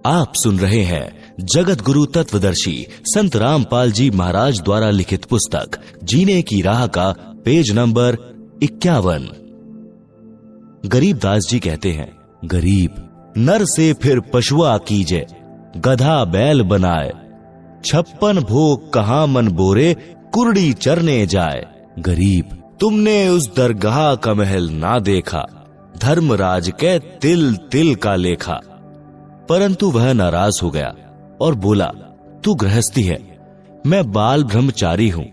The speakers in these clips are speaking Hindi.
आप सुन रहे हैं जगत गुरु तत्वदर्शी संत रामपाल जी महाराज द्वारा लिखित पुस्तक जीने की राह का पेज नंबर 51। गरीबदास जी कहते हैं, गरीब नर से फिर पशुआ कीजे, गधा बैल बनाए, 56 भोग कहाँ मन बोरे, कुर्डी चरने जाए। गरीब तुमने उस दरगाह का महल ना देखा, धर्मराज के तिल तिल का लेखा। परंतु वह नाराज हो गया और बोला, तू गृहस्थी है, मैं बाल ब्रह्मचारी हूँ,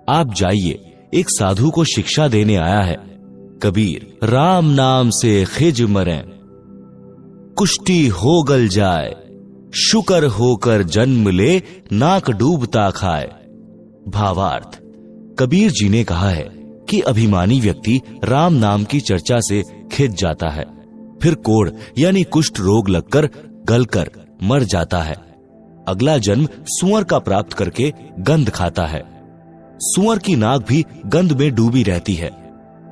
आप जाइए, एक साधु को शिक्षा देने आया है। कबीर राम नाम से खिज मरें, कुष्टी हो गल जाए, शुकर होकर जन्म ले, नाक डूबता खाए। भावार्थ, कबीर जी ने कहा है कि अभिमानी व्यक्ति राम नाम की चर्चा से खिज जाता है, फिर कोढ़ यानी कुष्ठ रोग लगकर गलकर मर जाता है। अगला जन्म सुअर का प्राप्त करके गंध खाता है। सुअर की नाक भी गंध में डूबी रहती है।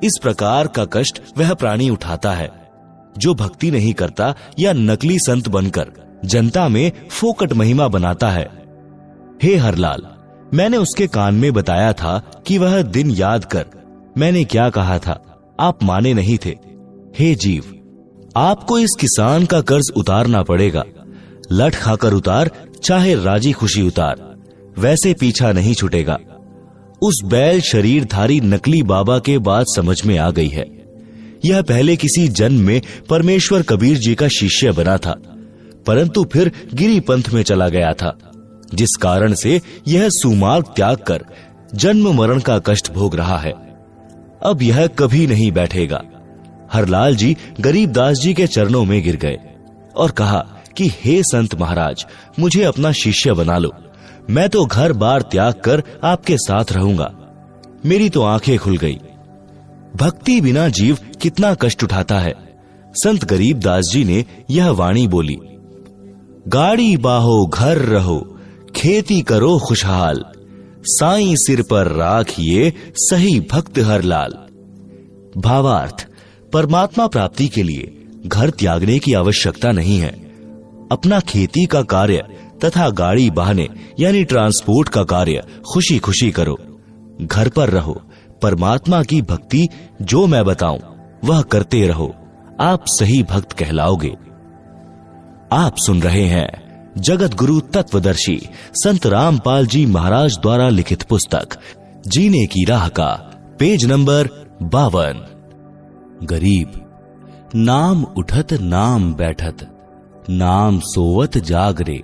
इस प्रकार का कष्ट वह प्राणी उठाता है जो भक्ति नहीं करता या नकली संत बनकर जनता में फोकट महिमा बनाता है। हे हरलाल, मैंने उसके कान में बताया था कि वह दिन याद कर। मैंने क्या कहा था, आप माने नहीं थे। हे जीव, आपको इस किसान का कर्ज उतारना पड़ेगा। लठ खाकर उतार, चाहे राजी खुशी उतार, वैसे पीछा नहीं छूटेगा। उस बैल शरीरधारी नकली बाबा के बात समझ में आ गई है। यह पहले किसी जन्म में परमेश्वर कबीर जी का शिष्य बना था, परंतु फिर गिरी पंथ में चला गया था, जिस कारण से यह सुमार्ग त्याग कर जन्म मरण का कष्ट भोग रहा है। अब यह कभी नहीं बैठेगा। हरलाल जी गरीबदास जी के चरणों में गिर गए और कहा कि हे संत महाराज, मुझे अपना शिष्य बना लो, मैं तो घर बार त्याग कर आपके साथ रहूंगा। मेरी तो आंखें खुल गई। भक्ति बिना जीव कितना कष्ट उठाता है। संत गरीबदास जी ने यह वाणी बोली, गाड़ी बाहो घर रहो, खेती करो खुशहाल, साईं सिर पर राखिए सही भक्त हरलाल। भावार्थ, परमात्मा प्राप्ति के लिए घर त्यागने की आवश्यकता नहीं है। अपना खेती का कार्य तथा गाड़ी बहाने यानी ट्रांसपोर्ट का कार्य खुशी खुशी करो। घर पर रहो, परमात्मा की भक्ति जो मैं बताऊं वह करते रहो, आप सही भक्त कहलाओगे। आप सुन रहे हैं जगत गुरु तत्वदर्शी संत रामपाल जी महाराज द्वारा लिखित पुस्तक जीने की राह का पेज नंबर 52। गरीब नाम उठत नाम बैठत, नाम सोवत जागरे,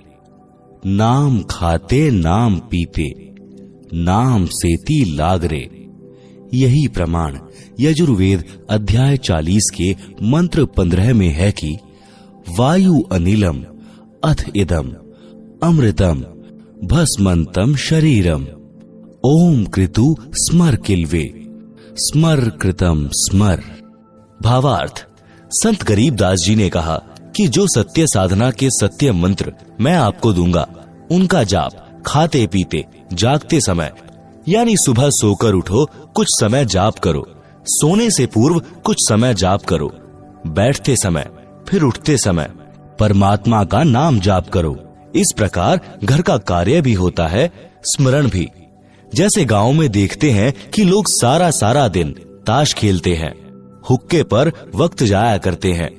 नाम खाते नाम पीते, नाम सेती लागरे। यही प्रमाण यजुर्वेद अध्याय 40 के मंत्र 15 में है कि वायु अनिलम अथ इदम अमृतम भस्मंतम शरीरम, ओम कृतु स्मर किल्वे, स्मर कृतम स्मर। भावार्थ, संत गरीबदास जी ने कहा कि जो सत्य साधना के सत्य मंत्र मैं आपको दूंगा, उनका जाप खाते पीते जागते समय यानी सुबह सोकर उठो कुछ समय जाप करो, सोने से पूर्व कुछ समय जाप करो, बैठते समय फिर उठते समय परमात्मा का नाम जाप करो। इस प्रकार घर का कार्य भी होता है, स्मरण भी। जैसे गांव में देखते हैं कि लोग सारा सारा दिन ताश खेलते हैं, हुक्के पर वक्त जाया करते हैं,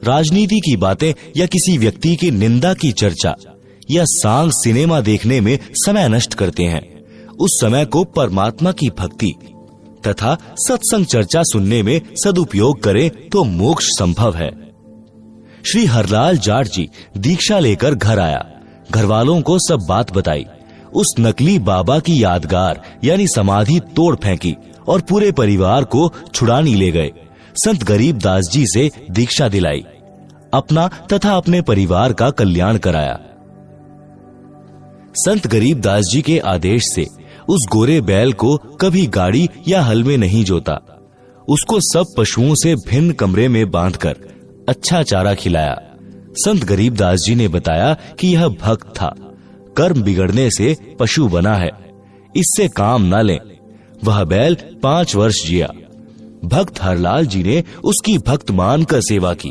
राजनीति की बातें या किसी व्यक्ति की निंदा की चर्चा या सांग सिनेमा देखने में समय नष्ट करते हैं। उस समय को परमात्मा की भक्ति तथा सत्संग चर्चा सुनने में सदुपयोग करें तो मोक्ष संभव है। श्री हरलाल जाट जी दीक्षा लेकर घर आया, घर वालों को सब बात बताई। उस नकली बाबा की यादगार यानी समाधि तोड़ फेंकी और पूरे परिवार को छुड़ानी ले गए। संत गरीबदास जी से दीक्षा दिलाई, अपना तथा अपने परिवार का कल्याण कराया। संत गरीबदास जी के आदेश से उस गोरे बैल को कभी गाड़ी या हल में नहीं जोता। उसको सब पशुओं से भिन्न कमरे में बांधकर अच्छा चारा खिलाया। संत गरीबदास जी ने बताया कि यह भक्त था, कर्म बिगड़ने से पशु बना है, इससे काम न लें। वह बैल 5 वर्ष जिया। भक्त हरलाल जी ने उसकी भक्त मानकर सेवा की।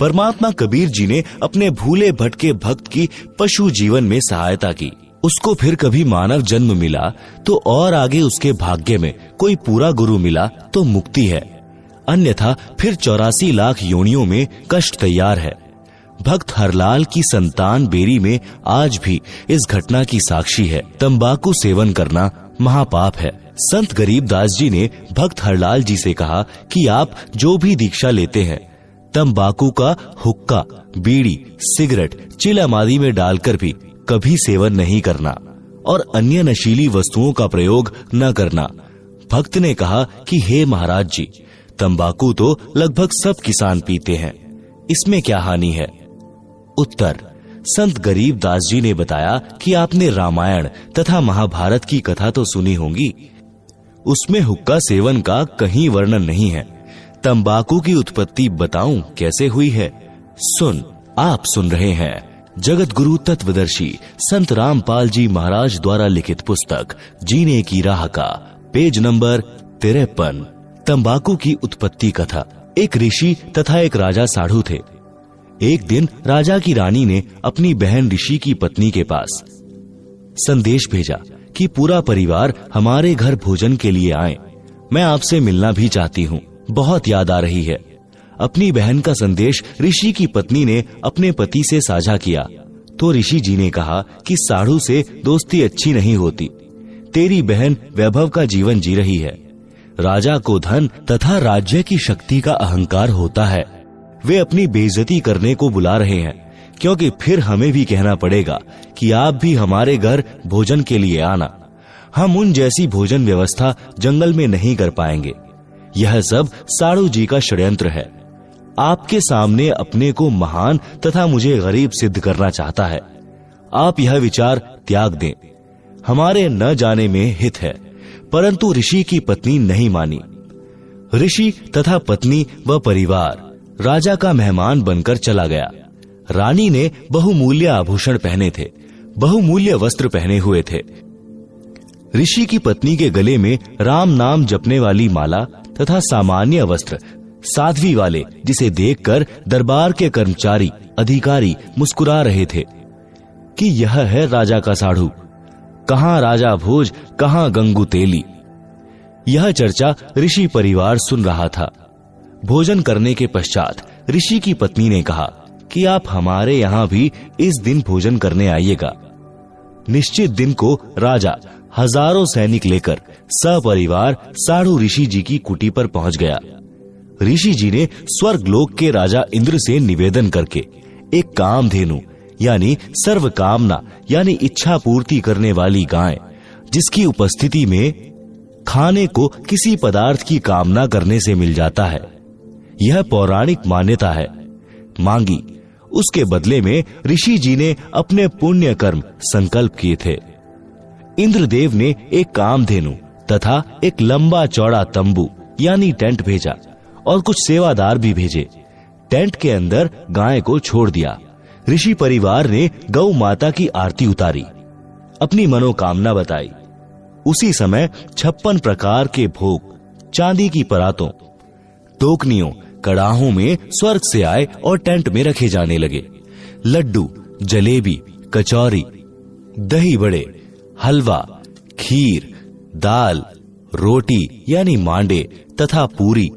परमात्मा कबीर जी ने अपने भूले भटके भक्त की पशु जीवन में सहायता की। उसको फिर कभी मानव जन्म मिला तो और आगे उसके भाग्य में कोई पूरा गुरु मिला तो मुक्ति है, अन्यथा फिर 84 लाख योनियों में कष्ट तैयार है। भक्त हरलाल की संतान बेरी में आज भी इस घटना की साक्षी है। तंबाकू सेवन करना महापाप है। संत गरीबदास जी ने भक्त हरलाल जी से कहा कि आप जो भी दीक्षा लेते हैं, तंबाकू का हुक्का, बीड़ी, सिगरेट, चिलम आदि में डालकर भी कभी सेवन नहीं करना और अन्य नशीली वस्तुओं का प्रयोग न करना। भक्त ने कहा कि हे महाराज जी, तंबाकू तो लगभग सब किसान पीते हैं, इसमें क्या हानि है? उत्तर: संत गरीबदास जी ने बताया कि आपने रामायण तथा महाभारत की कथा तो सुनी होगी, उसमें हुक्का सेवन का कहीं वर्णन नहीं है। तंबाकू की उत्पत्ति बताऊं कैसे हुई है? आप सुन रहे हैं जगत गुरु तत्वदर्शी संत रामपाल जी महाराज द्वारा लिखित पुस्तक जीने की राह का पेज नंबर 53, तंबाकू की उत्पत्ति कथा। एक ऋषि तथा एक राजा साधु थे। एक दिन राजा की रानी ने अपनी बहन ऋषि की पत्नी के पास संदेश भेजा कि पूरा परिवार हमारे घर भोजन के लिए आए, मैं आपसे मिलना भी चाहती हूँ, बहुत याद आ रही है। अपनी बहन का संदेश ऋषि की पत्नी ने अपने पति से साझा किया तो ऋषि जी ने कहा कि साधु से दोस्ती अच्छी नहीं होती, तेरी बहन वैभव का जीवन जी रही है। राजा को धन तथा राज्य की शक्ति का अहंकार होता है, वे अपनी बेइज्जती करने को बुला रहे हैं, क्योंकि फिर हमें भी कहना पड़ेगा कि आप भी हमारे घर भोजन के लिए आना। हम उन जैसी भोजन व्यवस्था जंगल में नहीं कर पाएंगे। यह सब साधु जी का षड्यंत्र है। आपके सामने अपने को महान तथा मुझे गरीब सिद्ध करना चाहता है। आप यह विचार त्याग दें, हमारे न जाने में हित है। परंतु ऋषि की पत्नी नहीं मानी। ऋषि तथा पत्नी व परिवार राजा का मेहमान बनकर चला गया। रानी ने बहुमूल्य आभूषण पहने थे, बहुमूल्य वस्त्र पहने हुए थे। ऋषि की पत्नी के गले में राम नाम जपने वाली माला तथा सामान्य वस्त्र साध्वी वाले, जिसे देखकर दरबार के कर्मचारी अधिकारी मुस्कुरा रहे थे कि यह है राजा का साधु, कहाँ राजा भोज, कहाँ गंगू तेली। यह चर्चा ऋषि परिवार सुन रहा था। भोजन करने के पश्चात ऋषि की पत्नी ने कहा कि आप हमारे यहाँ भी इस दिन भोजन करने आइएगा। निश्चित दिन को राजा हजारों सैनिक लेकर सपरिवार साधु ऋषि जी की कुटी पर पहुंच गया। ऋषि जी ने स्वर्ग लोक के राजा इंद्र से निवेदन करके एक कामधेनु यानी सर्व कामना यानी इच्छा पूर्ति करने वाली गाय, जिसकी उपस्थिति में खाने को किसी पदार्थ की कामना करने से मिल जाता है, यह पौराणिक मान्यता है, मांगी। उसके बदले में ऋषि जी ने अपने पुण्य कर्म संकल्प किए थे। इंद्रदेव ने एक कामधेनु तथा एक लंबा चौड़ा तंबू यानी टेंट भेजा और कुछ सेवादार भी भेजे। टेंट के अंदर गाय को छोड़ दिया। ऋषि परिवार ने गौ माता की आरती उतारी, अपनी मनोकामना बताई। उसी समय 56 प्रकार के भोग चांदी की परातों, टोकनियों, कड़ाहों में स्वर्ग से आए और टेंट में रखे जाने लगे। लड्डू, जलेबी, कचौरी, दही बड़े, हलवा, खीर, दाल, रोटी यानी मांडे तथा पूरी,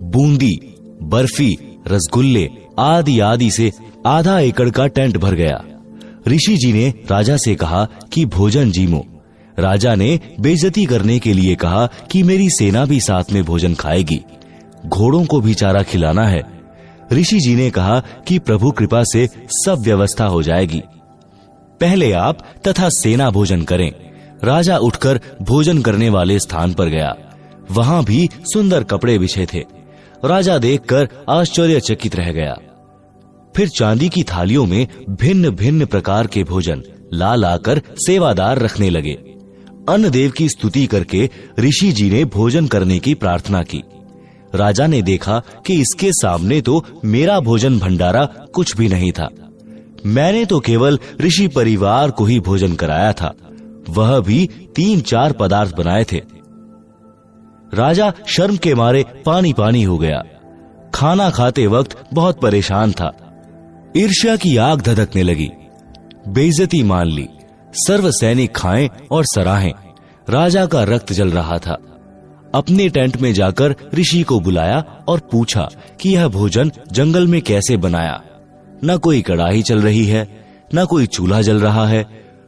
बूंदी, बर्फी, रसगुल्ले आदि आदि से आधा एकड़ का टेंट भर गया। ऋषि जी ने राजा से कहा कि भोजन जीमो। राजा ने बेइज्जती करने के लिए कहा कि मेरी सेना भी साथ में भोजन खाएगी, घोड़ों को भी चारा खिलाना है। ऋषि जी ने कहा कि प्रभु कृपा से सब व्यवस्था हो जाएगी, पहले आप तथा सेना भोजन करें। राजा उठकर भोजन करने वाले स्थान पर गया। वहां भी सुंदर कपड़े बिछे थे। राजा देखकर आश्चर्यचकित रह गया। फिर चांदी की थालियों में भिन्न भिन्न प्रकार के भोजन ला लाकर सेवादार रखने लगे। अन्न देव की स्तुति करके ऋषि जी ने भोजन करने की प्रार्थना की। राजा ने देखा कि इसके सामने तो मेरा भोजन भंडारा कुछ भी नहीं था। मैंने तो केवल ऋषि परिवार को ही भोजन कराया था, वह भी 3-4 पदार्थ बनाए थे। राजा शर्म के मारे पानी पानी हो गया। खाना खाते वक्त बहुत परेशान था। ईर्ष्या की आग धधकने लगी। बेइज्जती मान ली। सर्व सैनिक खाएं और सराहें। राजा का रक्त जल रहा था। अपने टेंट में जाकर ऋषि को बुलाया और पूछा कि यह भोजन जंगल में कैसे बनाया। न कोई कड़ाही चल रही है, न कोई चूल्हा जल रहा है।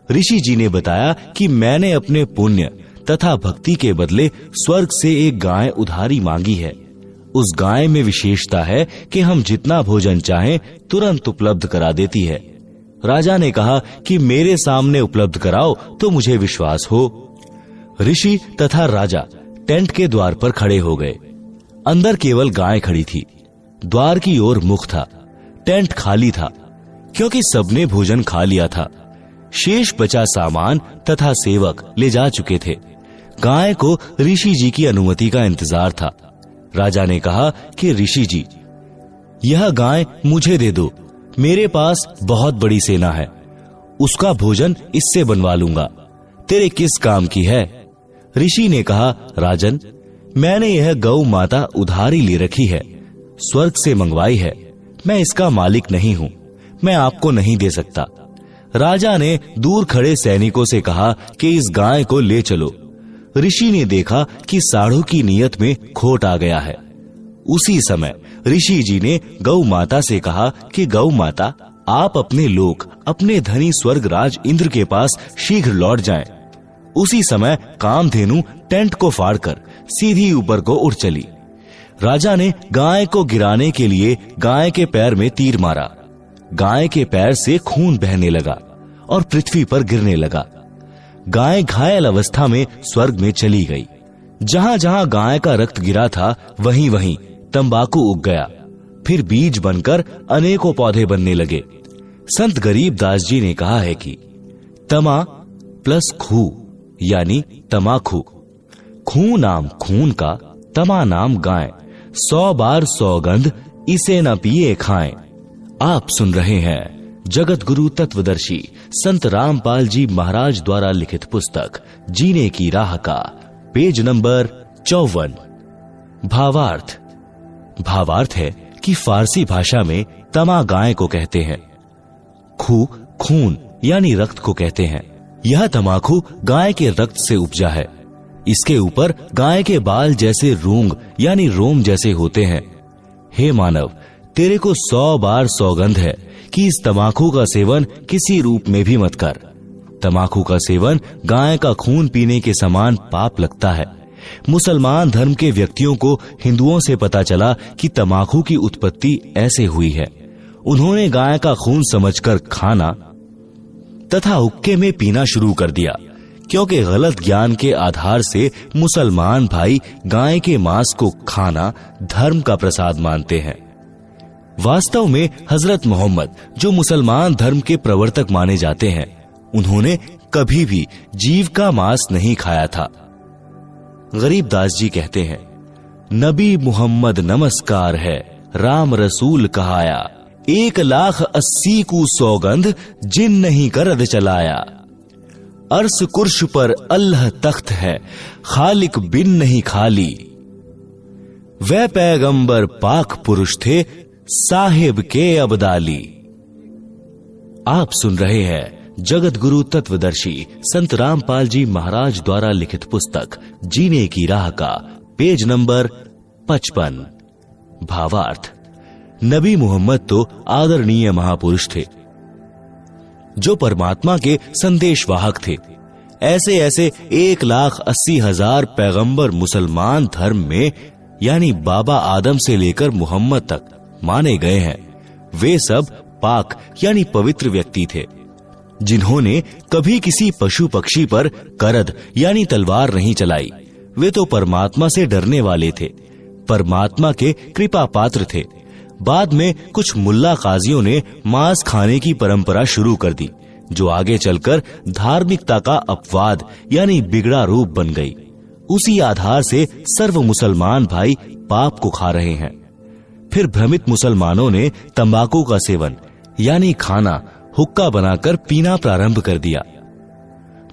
ऋषि जी ने बताया कि मैंने अपने पुण्य तथा भक्ति के बदले स्वर्ग से एक गाय उधारी मांगी है। उस गाय में विशेषता है कि हम जितना भोजन चाहें तुरंत उपलब्ध करा देती है। राजा ने कहा कि मेरे सामने उपलब्ध कराओ तो मुझे विश्वास हो। ऋषि तथा राजा टेंट के द्वार पर खड़े हो गए। अंदर केवल गाय खड़ी थी। द्वार की ओर मुख था। टेंट खाली था क्योंकि सबने भोजन खा लिया था। शेष बचा सामान तथा सेवक ले जा चुके थे। गाय को ऋषि जी की अनुमति का इंतजार था। राजा ने कहा कि ऋषि जी, यह गाय मुझे दे दो। मेरे पास बहुत बड़ी सेना है। उसका भोजन इससे बनवा लूंगा। तेरे किस काम की है? ऋषि ने कहा, राजन, मैंने यह गौ माता उधारी ले रखी है, स्वर्ग से मंगवाई है। मैं इसका मालिक नहीं हूँ, मैं आपको नहीं दे सकता। राजा ने दूर खड़े सैनिकों से कहा कि इस गाय को ले चलो। ऋषि ने देखा कि साढ़ू की नियत में खोट आ गया है। उसी समय ऋषि जी ने गौ माता से कहा कि गौ माता, आप अपने लोक, अपने धनी स्वर्गराज इंद्र के पास शीघ्र लौट जाएं। उसी समय कामधेनु टेंट को फाड़कर सीधी ऊपर को उड़ चली। राजा ने गाय को गिराने के लिए गाय के पैर में तीर मारा। गाय के पैर से खून बहने लगा और पृथ्वी पर गिरने लगा। गाय घायल अवस्था में स्वर्ग में चली गई। जहां जहां गाय का रक्त गिरा था वहीं वहीं तंबाकू उग गया। फिर बीज बनकर अनेकों पौधे बनने लगे। संत गरीबदास जी ने कहा है कि तमा प्लस खू यानी तमाखू। खू नाम खून का, तमा नाम गाय। 100 बार सौगंध इसे न पिए खाएं। आप सुन रहे हैं जगत गुरु तत्वदर्शी संत रामपाल जी महाराज द्वारा लिखित पुस्तक जीने की राह का पेज नंबर 54। भावार्थ। भावार्थ है कि फारसी भाषा में तमा गाय को कहते हैं, खू खून यानी रक्त को कहते हैं। यह तमाकू गाय के रक्त से उपजा है। इसके ऊपर गाय के बाल जैसे रूंग यानी रोम जैसे होते हैं। हे मानव, तेरे को 100 बार सौगंध है कि इस तमाकू का सेवन किसी रूप में भी मत कर। तमाकू का सेवन गाय का खून पीने के समान पाप लगता है। मुसलमान धर्म के व्यक्तियों को हिंदुओं से पता चला कि तमाकू की उत्पत्ति ऐसे हुई है। उन्होंने गाय का खून समझकर खाना तथा हुक्के में पीना शुरू कर दिया, क्योंकि गलत ज्ञान के आधार से मुसलमान भाई गाय के मांस को खाना धर्म का प्रसाद मानते हैं। वास्तव में हजरत मोहम्मद, जो मुसलमान धर्म के प्रवर्तक माने जाते हैं, उन्होंने कभी भी जीव का मांस नहीं खाया था। गरीबदास जी कहते हैं, नबी मुहम्मद नमस्कार है, राम रसूल कहाया, 1,80,000 को सौगंध जिन नहीं करद चलाया। अर्श कुर्श पर अल्लाह तख्त है, खालिक बिन नहीं खाली। वह पैगंबर पाक पुरुष थे, साहिब के अबदाली। आप सुन रहे हैं जगत गुरु तत्वदर्शी संत रामपाल जी महाराज द्वारा लिखित पुस्तक जीने की राह का पेज नंबर 55। भावार्थ। नबी मोहम्मद तो आदरणीय महापुरुष थे, जो परमात्मा के संदेशवाहक थे। ऐसे ऐसे 1,80,000 पैगंबर मुसलमान धर्म में यानी बाबा आदम से लेकर मोहम्मद तक माने गए हैं। वे सब पाक यानी पवित्र व्यक्ति थे, जिन्होंने कभी किसी पशु पक्षी पर करद यानी तलवार नहीं चलाई। वे तो परमात्मा से डरने वाले थे, परमात्मा के कृपा पात्र थे। बाद में कुछ मुल्ला काजियों ने मांस खाने की परंपरा शुरू कर दी, जो आगे चलकर धार्मिकता का अपवाद यानी बिगड़ा रूप बन गई। उसी आधार से सर्व मुसलमान भाई पाप को खा रहे हैं। फिर भ्रमित मुसलमानों ने तंबाकू का सेवन यानी खाना हुक्का बनाकर पीना प्रारंभ कर दिया।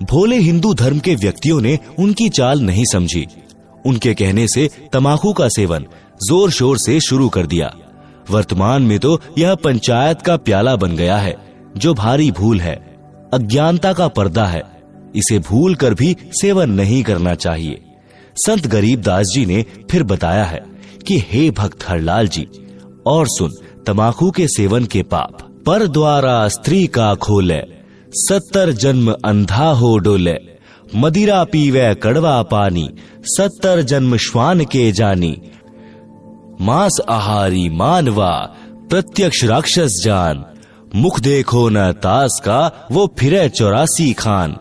भोले हिंदू धर्म के व्यक्तियों ने उनकी चाल नहीं समझी। उनके कहने से तंबाकू का सेवन जोर शोर से शुरू कर दिया। वर्तमान में तो यह पंचायत का प्याला बन गया है, जो भारी भूल है, अज्ञानता का पर्दा है। इसे भूल कर भी सेवन नहीं करना चाहिए। संत गरीबदास जी ने फिर बताया है कि हे भक्त हरलाल जी, और सुन, तमाकू के सेवन के पाप पर द्वारा स्त्री का खोले, 70 जन्म अंधा हो डोले। मदिरा पीवे कड़वा पानी, 70 जन्म श्वान के जानी। मांस आहारी मानवा, प्रत्यक्ष राक्षस जान। मुख देखो न तास का, वो फिरे 84 खान।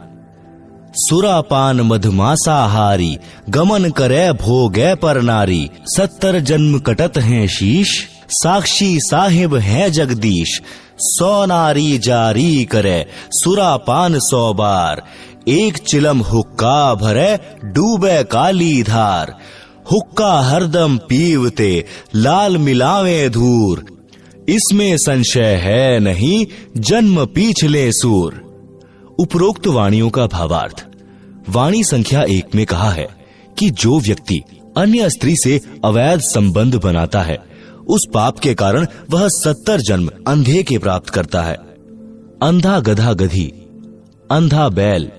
सुरापान मधमासाहारी, गमन करे भोगे पर नारी। 70 जन्म कटत हैं शीश, साक्षी साहिब है जगदीश। 100 नारी जारी करे, सुरापान 100 बार। एक चिलम हुक्का भरे, डूबे काली धार। हुक्का हरदम पीवते, लाल मिलावे धूर। इसमें संशय है नहीं, जन्म पीछले सूर। उपरोक्त वाणियों का भावार्थ। वाणी संख्या 1 में कहा है कि जो व्यक्ति अन्य स्त्री से अवैध संबंध बनाता है, उस पाप के कारण वह 70 जन्म अंधे के प्राप्त करता है। अंधा गधा गधी, अंधा बैल,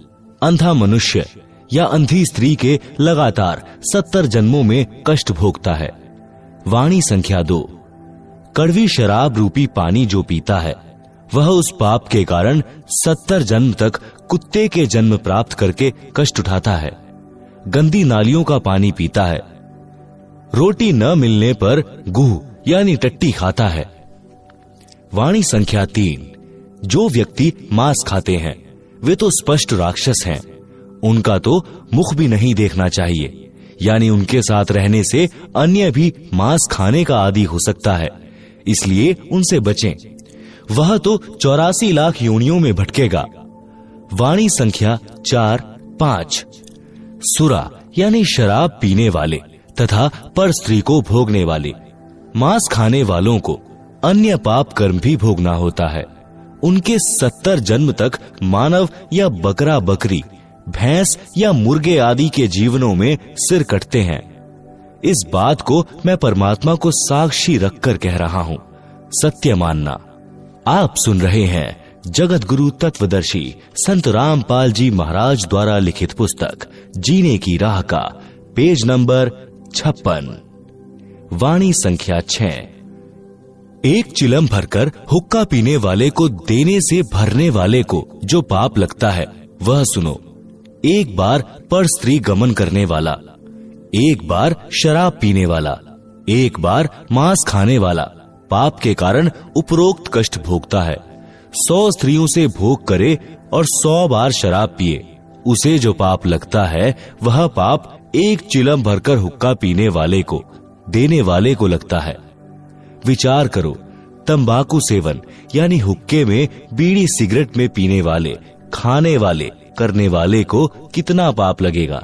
अंधा मनुष्य या अंधी स्त्री के लगातार 70 जन्मों में कष्ट भोगता है। वाणी संख्या 2। कड़वी शराब रूपी पानी जो पीता है, वह उस पाप के कारण 70 जन्म तक कुत्ते के जन्म प्राप्त करके कष्ट उठाता है। गंदी नालियों का पानी पीता है। रोटी न मिलने पर गुह यानी टट्टी खाता है। वाणी संख्या 3। जो व्यक्ति मांस खाते हैं, वे तो स्पष्ट राक्षस हैं। उनका तो मुख भी नहीं देखना चाहिए, यानी उनके साथ रहने से अन्य भी मांस खाने का आदी हो सकता है, इसलिए उनसे बचें। वह तो 84 लाख योनियों में भटकेगा। वाणी संख्या 4, 5। सुरा यानी शराब पीने वाले तथा पर स्त्री को भोगने वाले, मांस खाने वालों को अन्य पाप कर्म भी भोगना होता है। उनके 70 जन्म तक मानव या बकरा बकरी, भैंस या मुर्गे आदि के जीवनों में सिर कटते हैं। इस बात को मैं परमात्मा को साक्षी रखकर कह रहा हूं, सत्य मानना। आप सुन रहे हैं जगत गुरु तत्वदर्शी संत रामपाल जी महाराज द्वारा लिखित पुस्तक जीने की राह का पेज नंबर 56। वाणी संख्या 6। एक चिलम भरकर हुक्का पीने वाले को देने से भरने वाले को जो पाप लगता है, वह सुनो। एक बार पर स्त्री गमन करने वाला, एक बार शराब पीने वाला, एक बार मांस खाने वाला पाप के कारण उपरोक्त कष्ट भोगता है। 100 स्त्रियों से भोग करे और 100 बार शराब पिए, उसे जो पाप लगता है, वह पाप एक चिलम भरकर हुक्का पीने वाले को देने वाले को लगता है। विचार करो, तंबाकू सेवन यानी हुक्के में, बीड़ी सिगरेट में पीने वाले, खाने वाले, करने वाले को कितना पाप लगेगा।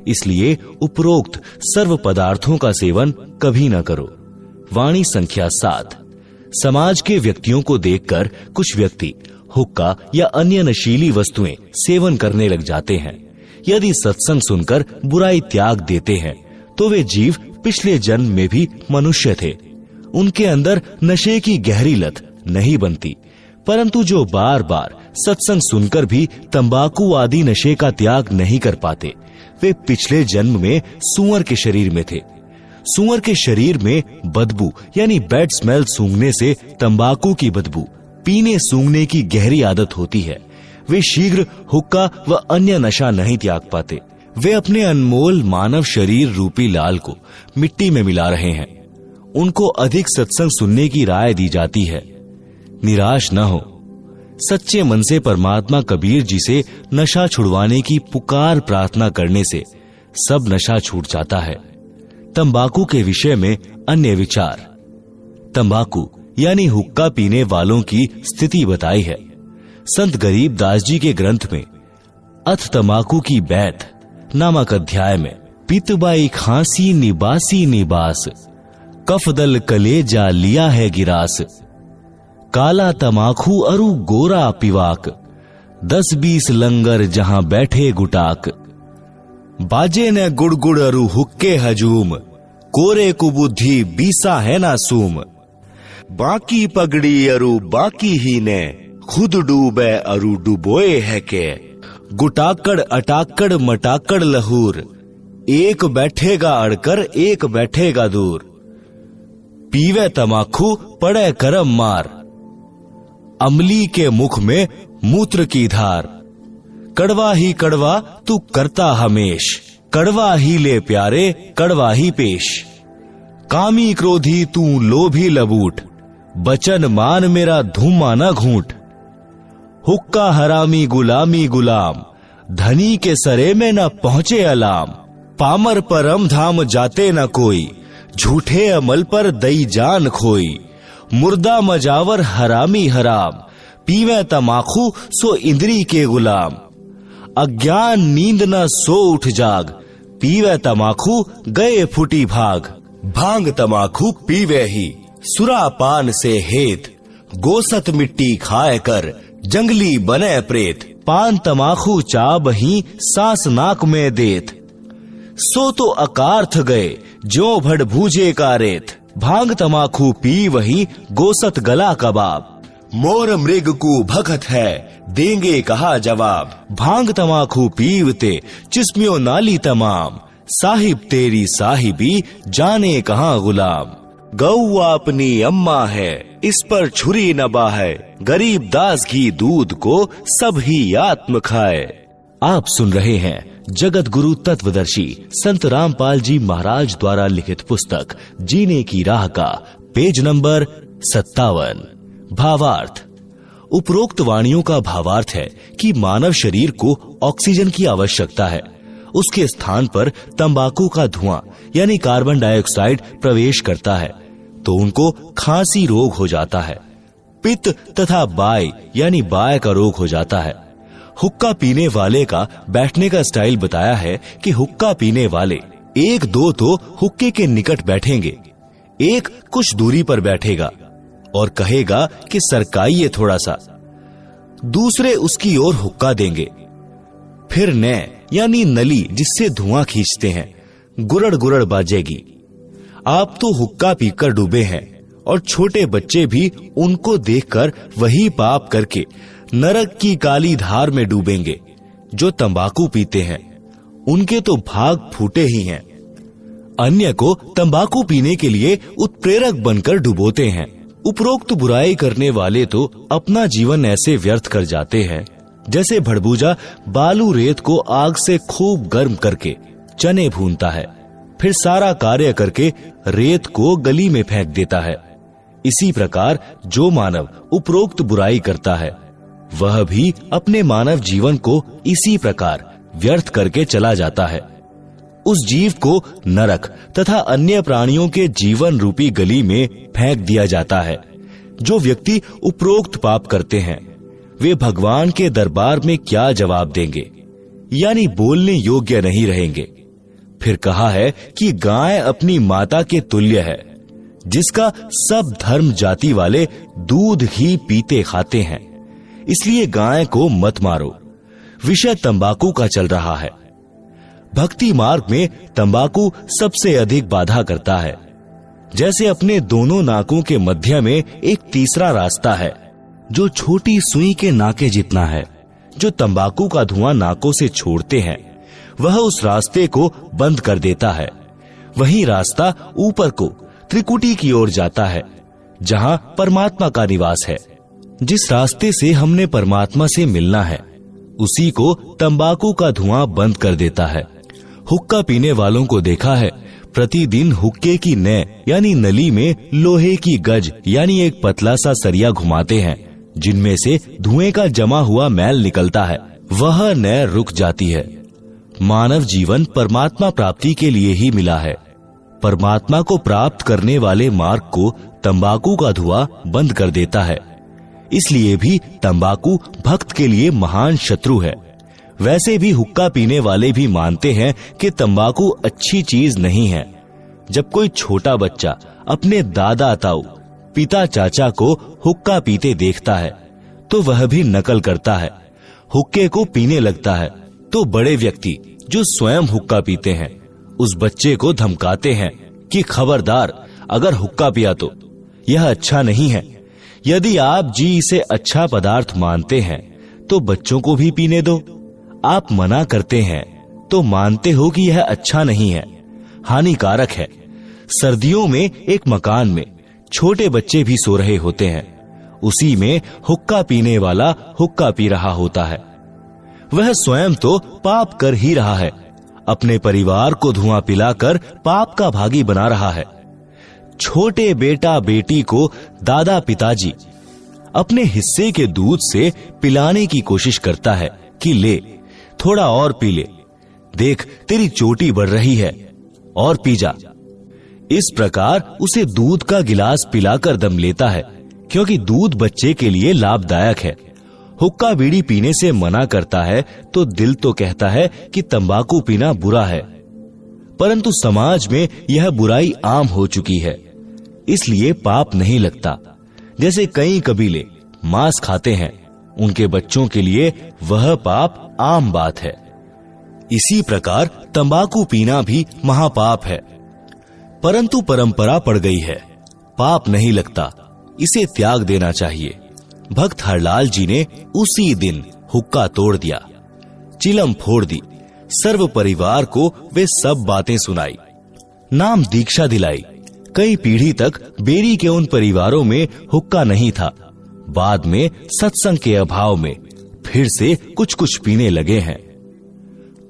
इसलिए उपरोक्त सर्व पदार्थों का सेवन कभी न करो। वाणी संख्या 7। समाज के व्यक्तियों को देखकर कुछ व्यक्ति हुक्का या अन्य नशीली वस्तुएं सेवन करने लग जाते हैं। यदि सत्संग सुनकर बुराई त्याग देते हैं, तो वे जीव पिछले जन्म में भी मनुष्य थे। उनके अंदर नशे की गहरी लत नहीं बनती, परंतु जो बार बार सत्संग सुनकर भी तंबाकू आदि नशे का त्याग नहीं कर पाते, वे पिछले जन्म में सूअर के शरीर में थे। सूअर के शरीर में बदबू यानी बैड स्मेल सूंघने से तंबाकू की बदबू पीने सूंघने की गहरी आदत होती है। वे शीघ्र हुक्का व अन्य नशा नहीं त्याग पाते। वे अपने अनमोल मानव शरीर रूपी लाल को मिट्टी में मिला रहे हैं। उनको अधिक सत्संग सुनने की राय दी जाती है। निराश न हो, सच्चे मन से परमात्मा कबीर जी से नशा छुड़वाने की पुकार प्रार्थना करने से सब नशा छूट जाता है। तंबाकू के विषय में अन्य विचार। तंबाकू यानी हुक्का पीने वालों की स्थिति बताई है संत गरीबदास जी के ग्रंथ में। अथ तंबाकू की बैत नामक अध्याय में पितबाई खांसी निबासी निबास, कफदल कलेजा लिया है गिरास, काला तमाखू अरु गोरा पिवाक, 10-20 लंगर जहां बैठे गुटाक, बाजे ने गुड़गुड़ अरु हुक्के हजूम, कोरे कुबुद्धि बीसा है ना सूम। बाकी पगड़ी अरु बाकी ही ने, खुद डूबे अरु डुबोए है के। गुटाकड़ अटाकड़ मटाकड़ लहूर, एक बैठेगा अड़कर एक बैठेगा दूर। पीवे तमाखू पड़े करम मार, अमली के मुख में मूत्र की धार। कड़वा ही कड़वा तू करता हमेश, कड़वा ही ले प्यारे कड़वा ही पेश। कामी क्रोधी तू लोभी लबूट, बचन मान मेरा धूमा न घूंट। हुक्का हरामी गुलामी गुलाम, धनी के सरे में न पहुंचे अलाम। पामर परम धाम जाते न कोई, झूठे अमल पर दई जान खोई। मुर्दा मजावर हरामी हराम, पीवे तमाखू सो इंद्री के गुलाम। अज्ञान नींद न सो उठ जाग, पीवे तमाखू गए फुटी भाग। भांग तमाखू पीवे ही सुरापान से हेत, गोसत मिट्टी खाए कर जंगली बने प्रेत। पान तमाखू चाब ही सांस नाक में देत, सो तो अकार्थ गए ज्यों भड़ भूजे का रेत। भांग तमाखू पी वही गोसत गला कबाब, मोर मृग को भगत है देंगे कहा जवाब। भांग तमाखू पीवते चिस्मियों नाली तमाम, साहिब तेरी साहिबी जाने कहाँ गुलाम। गौआ अपनी अम्मा है इस पर छुरी नबा है, गरीब दास घी दूध को सब ही आत्म खाए। आप सुन रहे हैं जगत गुरु तत्वदर्शी संत रामपाल जी महाराज द्वारा लिखित पुस्तक जीने की राह का पेज नंबर 57। भावार्थ। उपरोक्त वाणियों का भावार्थ है कि मानव शरीर को ऑक्सीजन की आवश्यकता है। उसके स्थान पर तंबाकू का धुआं यानी कार्बन डाइऑक्साइड प्रवेश करता है तो उनको खांसी रोग हो जाता है। पित्त तथा बाय यानी बाय का रोग हो जाता है। हुक्का पीने वाले का बैठने का स्टाइल बताया है कि हुक्का पीने वाले एक दो तो हुक्के के निकट बैठेंगे, एक कुछ दूरी पर बैठेगा और कहेगा कि सरकाइए थोड़ा सा। दूसरे उसकी ओर हुक्का देंगे। फिर ने यानी नली जिससे धुआं खींचते हैं गुरड़ गुरड़ बाजेगी। आप तो हुक्का पीकर डूबे हैं और छोटे बच्चे भी उनको देखकर वही पाप करके नरक की काली धार में डूबेंगे। जो तंबाकू पीते हैं उनके तो भाग फूटे ही हैं। अन्य को तंबाकू पीने के लिए उत्प्रेरक बनकर डुबोते हैं। उपरोक्त बुराई करने वाले तो अपना जीवन ऐसे व्यर्थ कर जाते हैं जैसे भड़बूजा बालू रेत को आग से खूब गर्म करके चने भूनता है, फिर सारा कार्य करके रेत को गली में फेंक देता है। इसी प्रकार जो मानव उपरोक्त बुराई करता है वह भी अपने मानव जीवन को इसी प्रकार व्यर्थ करके चला जाता है। उस जीव को नरक तथा अन्य प्राणियों के जीवन रूपी गली में फेंक दिया जाता है। जो व्यक्ति उपरोक्त पाप करते हैं वे भगवान के दरबार में क्या जवाब देंगे, यानी बोलने योग्य नहीं रहेंगे। फिर कहा है कि गाय अपनी माता के तुल्य है, जिसका सब धर्म जाति वाले दूध ही पीते खाते हैं। इसलिए गाय को मत मारो। विषय तंबाकू का चल रहा है। भक्ति मार्ग में तंबाकू सबसे अधिक बाधा करता है। जैसे अपने दोनों नाकों के मध्य में एक तीसरा रास्ता है जो छोटी सुई के नाके जितना है। जो तंबाकू का धुआं नाकों से छोड़ते हैं वह उस रास्ते को बंद कर देता है। वही रास्ता ऊपर को त्रिकुटी की ओर जाता है जहां परमात्मा का निवास है। जिस रास्ते से हमने परमात्मा से मिलना है उसी को तंबाकू का धुआं बंद कर देता है। हुक्का पीने वालों को देखा है प्रतिदिन हुक्के की नय यानी नली में लोहे की गज यानी एक पतला सा सरिया घुमाते हैं, जिनमें से धुएं का जमा हुआ मैल निकलता है। वह नय रुक जाती है। मानव जीवन परमात्मा प्राप्ति के लिए ही मिला है। परमात्मा को प्राप्त करने वाले मार्ग को तंबाकू का धुआं बंद कर देता है। इसलिए भी तंबाकू भक्त के लिए महान शत्रु है। वैसे भी हुक्का पीने वाले भी मानते हैं कि तंबाकू अच्छी चीज नहीं है। जब कोई छोटा बच्चा अपने दादा ताऊ पिता चाचा को हुक्का पीते देखता है तो वह भी नकल करता है, हुक्के को पीने लगता है। तो बड़े व्यक्ति जो स्वयं हुक्का पीते हैं उस बच्चे को धमकाते हैं कि खबरदार, अगर हुक्का पिया तो यह अच्छा नहीं है। यदि आप जी इसे अच्छा पदार्थ मानते हैं तो बच्चों को भी पीने दो। आप मना करते हैं तो मानते हो कि यह अच्छा नहीं है, हानिकारक है। सर्दियों में एक मकान में छोटे बच्चे भी सो रहे होते हैं, उसी में हुक्का पीने वाला हुक्का पी रहा होता है। वह स्वयं तो पाप कर ही रहा है, अपने परिवार को धुआं पिलाकर पाप का भागी बना रहा है। छोटे बेटा बेटी को दादा पिताजी अपने हिस्से के दूध से पिलाने की कोशिश करता है कि ले थोड़ा और पी ले, देख तेरी चोटी बढ़ रही है, और पी जा। इस प्रकार उसे दूध का गिलास पिलाकर दम लेता है, क्योंकि दूध बच्चे के लिए लाभदायक है। हुक्का बीड़ी पीने से मना करता है तो दिल तो कहता है कि तंबाकू पीना बुरा है, परंतु समाज में यह बुराई आम हो चुकी है, इसलिए पाप नहीं लगता। जैसे कई कबीले मांस खाते हैं, उनके बच्चों के लिए वह पाप आम बात है। इसी प्रकार तंबाकू पीना भी महापाप है, परंतु परंपरा पड़ गई है, पाप नहीं लगता, इसे त्याग देना चाहिए। भक्त हरलाल जी ने उसी दिन हुक्का तोड़ दिया, चिलम फोड़ दी, सर्व परिवार को वे सब बातें सुनाई, नाम दीक्षा दिलाई। कई पीढ़ी तक बेरी के उन परिवारों में हुक्का नहीं था। बाद में सत्संग के अभाव में फिर से कुछ कुछ पीने लगे हैं।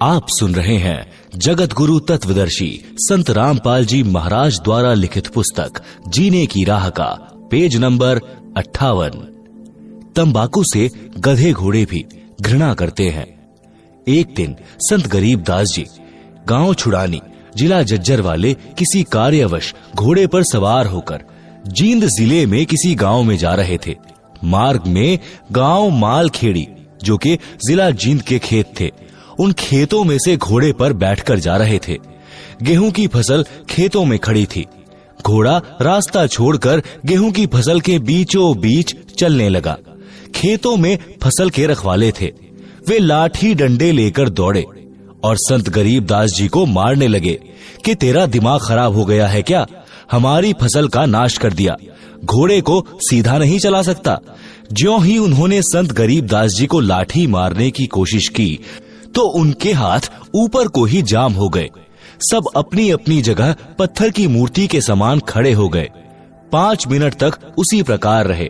आप सुन रहे हैं जगत गुरु तत्वदर्शी संत रामपाल जी महाराज द्वारा लिखित पुस्तक जीने की राह का पेज नंबर 58। तंबाकू से गधे घोड़े भी घृणा करते हैं। एक दिन संत गरीबदास जी गांव छुड़ानी जिला जज्जर वाले किसी कार्यवश घोड़े पर सवार होकर जींद जिले में किसी गांव में जा रहे थे। मार्ग में गांव मालखेड़ी, जो कि जिला जींद के खेत थे, उन खेतों में से घोड़े पर बैठकर जा रहे थे। गेहूं की फसल खेतों में खड़ी थी। घोड़ा रास्ता छोड़कर गेहूं की फसल के बीचों बीच चलने लगा। खेतों में फसल के रखवाले थे, वे लाठी डंडे लेकर दौड़े और संत गरीबदास जी को मारने लगे कि तेरा दिमाग खराब हो गया है क्या, हमारी फसल का नाश कर दिया, घोड़े को सीधा नहीं चला सकता। ज्यों ही उन्होंने संत गरीबदास जी को लाठी मारने की कोशिश की तो उनके हाथ ऊपर को ही जाम हो गए। सब अपनी अपनी जगह पत्थर की मूर्ति के समान खड़े हो गए। 5 मिनट तक उसी प्रकार रहे।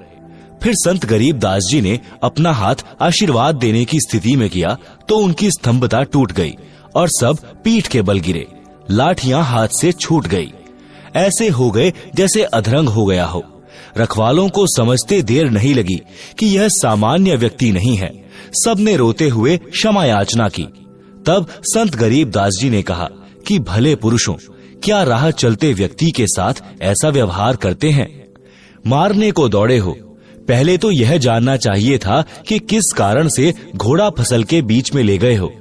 फिर संत गरीबदास जी ने अपना हाथ आशीर्वाद देने की स्थिति में किया तो उनकी स्तंभता टूट गई और सब पीठ के बल गिरे। लाठियां हाथ से छूट गई। ऐसे हो गए जैसे अधरंग हो गया हो। रखवालों को समझते देर नहीं लगी कि यह सामान्य व्यक्ति नहीं है। सबने रोते हुए क्षमा याचना की। तब संत गरीबदास जी ने कहा कि भले पुरुषों, क्या राह चलते व्यक्ति के साथ ऐसा व्यवहार करते हैं? मारने को दौड़े हो, पहले तो यह जानना चाहिए था कि किस कारण से घोड़ा फसल के बीच में ले गए हो।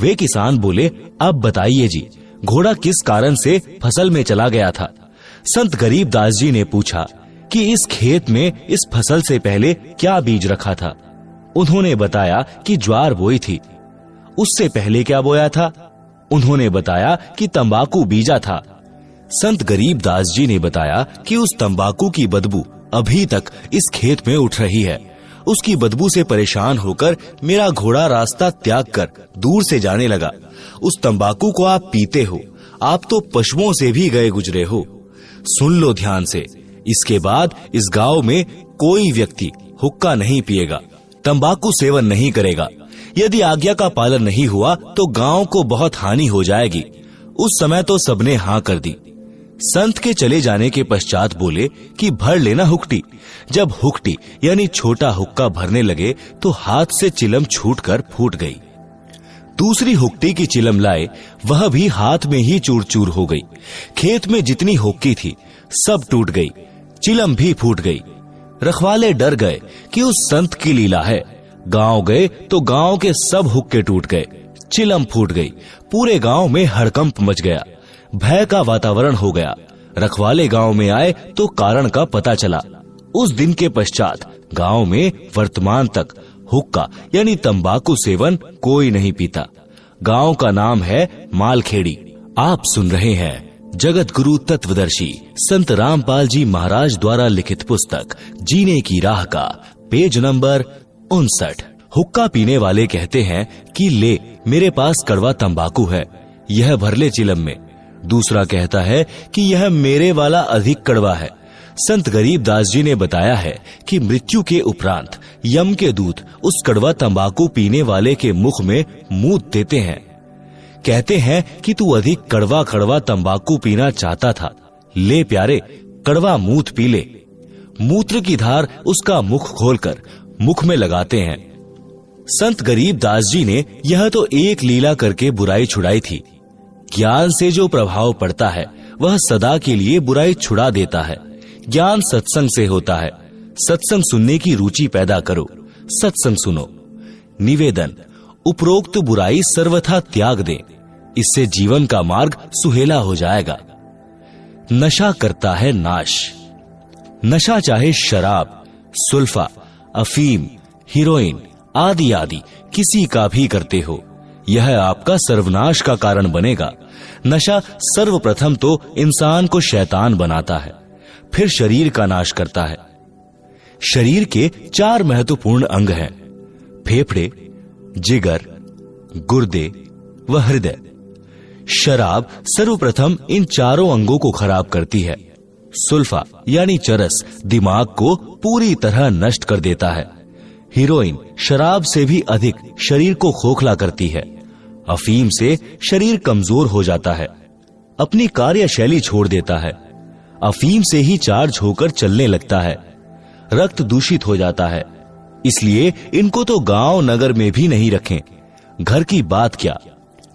वे किसान बोले, अब बताइए जी, घोड़ा किस कारण से फसल में चला गया था? संत गरीबदास जी ने पूछा कि इस खेत में इस फसल से पहले क्या बीज रखा था? उन्होंने बताया कि ज्वार बोई थी। उससे पहले क्या बोया था? उन्होंने बताया कि तंबाकू बीजा था। संत गरीबदास जी ने बताया कि उस तंबाकू की बदबू अभी तक इस खेत में उठ रही है। उसकी बदबू से परेशान होकर मेरा घोड़ा रास्ता त्याग कर दूर से जाने लगा। उस तंबाकू को आप पीते हो, आप तो पशुओं से भी गए गुजरे हो। सुन लो ध्यान से, इसके बाद इस गांव में कोई व्यक्ति हुक्का नहीं पिएगा, तंबाकू सेवन नहीं करेगा। यदि आज्ञा का पालन नहीं हुआ तो गांव को बहुत हानि हो जाएगी। उस समय तो सबने हाँ कर दी। संत के चले जाने के पश्चात बोले कि भर लेना हुक्टी। जब हुक्टी यानी छोटा हुक्का भरने लगे तो हाथ से चिलम छूटकर फूट गई। दूसरी हुक्टी की चिलम लाए, वह भी हाथ में ही चूर चूर हो गई। खेत में जितनी हुक्की थी सब टूट गई, चिलम भी फूट गई। रखवाले डर गए कि उस संत की लीला है। गांव गए तो गांव के सब हुक्के टूट गए, चिलम फूट गई। पूरे गांव में हड़कंप मच गया, भय का वातावरण हो गया। रखवाले गांव में आए तो कारण का पता चला। उस दिन के पश्चात गांव में वर्तमान तक हुक्का यानी तंबाकू सेवन कोई नहीं पीता। गांव का नाम है मालखेड़ी। आप सुन रहे हैं जगत गुरु तत्वदर्शी संत रामपाल जी महाराज द्वारा लिखित पुस्तक जीने की राह का पेज नंबर 59। हुक्का पीने वाले कहते हैं कि ले मेरे पास कड़वा तंबाकू है, यह भर ले चिलम में। दूसरा कहता है कि यह मेरे वाला अधिक कड़वा है। संत गरीब दास जी ने बताया है कि मृत्यु के उपरांत यम के दूत उस कड़वा तंबाकू पीने वाले के मुख में मूत देते हैं। कहते हैं कि तू अधिक कड़वा कड़वा तंबाकू पीना चाहता था, ले प्यारे कड़वा मूत पी ले। मूत्र की धार उसका मुख खोलकर मुख में लगाते हैं। संत गरीब दास जी ने यह तो एक लीला करके बुराई छुड़ाई थी। ज्ञान से जो प्रभाव पड़ता है वह सदा के लिए बुराई छुड़ा देता है। ज्ञान सत्संग से होता है। सत्संग सुनने की रुचि पैदा करो, सत्संग सुनो। निवेदन, उपरोक्त बुराई सर्वथा त्याग दे, इससे जीवन का मार्ग सुहेला हो जाएगा। नशा करता है नाश। नशा चाहे शराब, सुल्फा, अफीम, हीरोइन आदि आदि किसी का भी करते हो, यह आपका सर्वनाश का कारण बनेगा। नशा सर्वप्रथम तो इंसान को शैतान बनाता है, फिर शरीर का नाश करता है। शरीर के 4 महत्वपूर्ण अंग हैं, फेफड़े, जिगर, गुर्दे व हृदय। शराब सर्वप्रथम इन चारों अंगों को खराब करती है। सुल्फा यानी चरस दिमाग को पूरी तरह नष्ट कर देता है। हीरोइन शराब से भी अधिक शरीर को खोखला करती है। अफीम से शरीर कमजोर हो जाता है, अपनी कार्यशैली छोड़ देता है। अफीम से ही चार्ज होकर चलने लगता है। रक्त दूषित हो जाता है। इसलिए इनको तो गांव नगर में भी नहीं रखें। घर की बात क्या,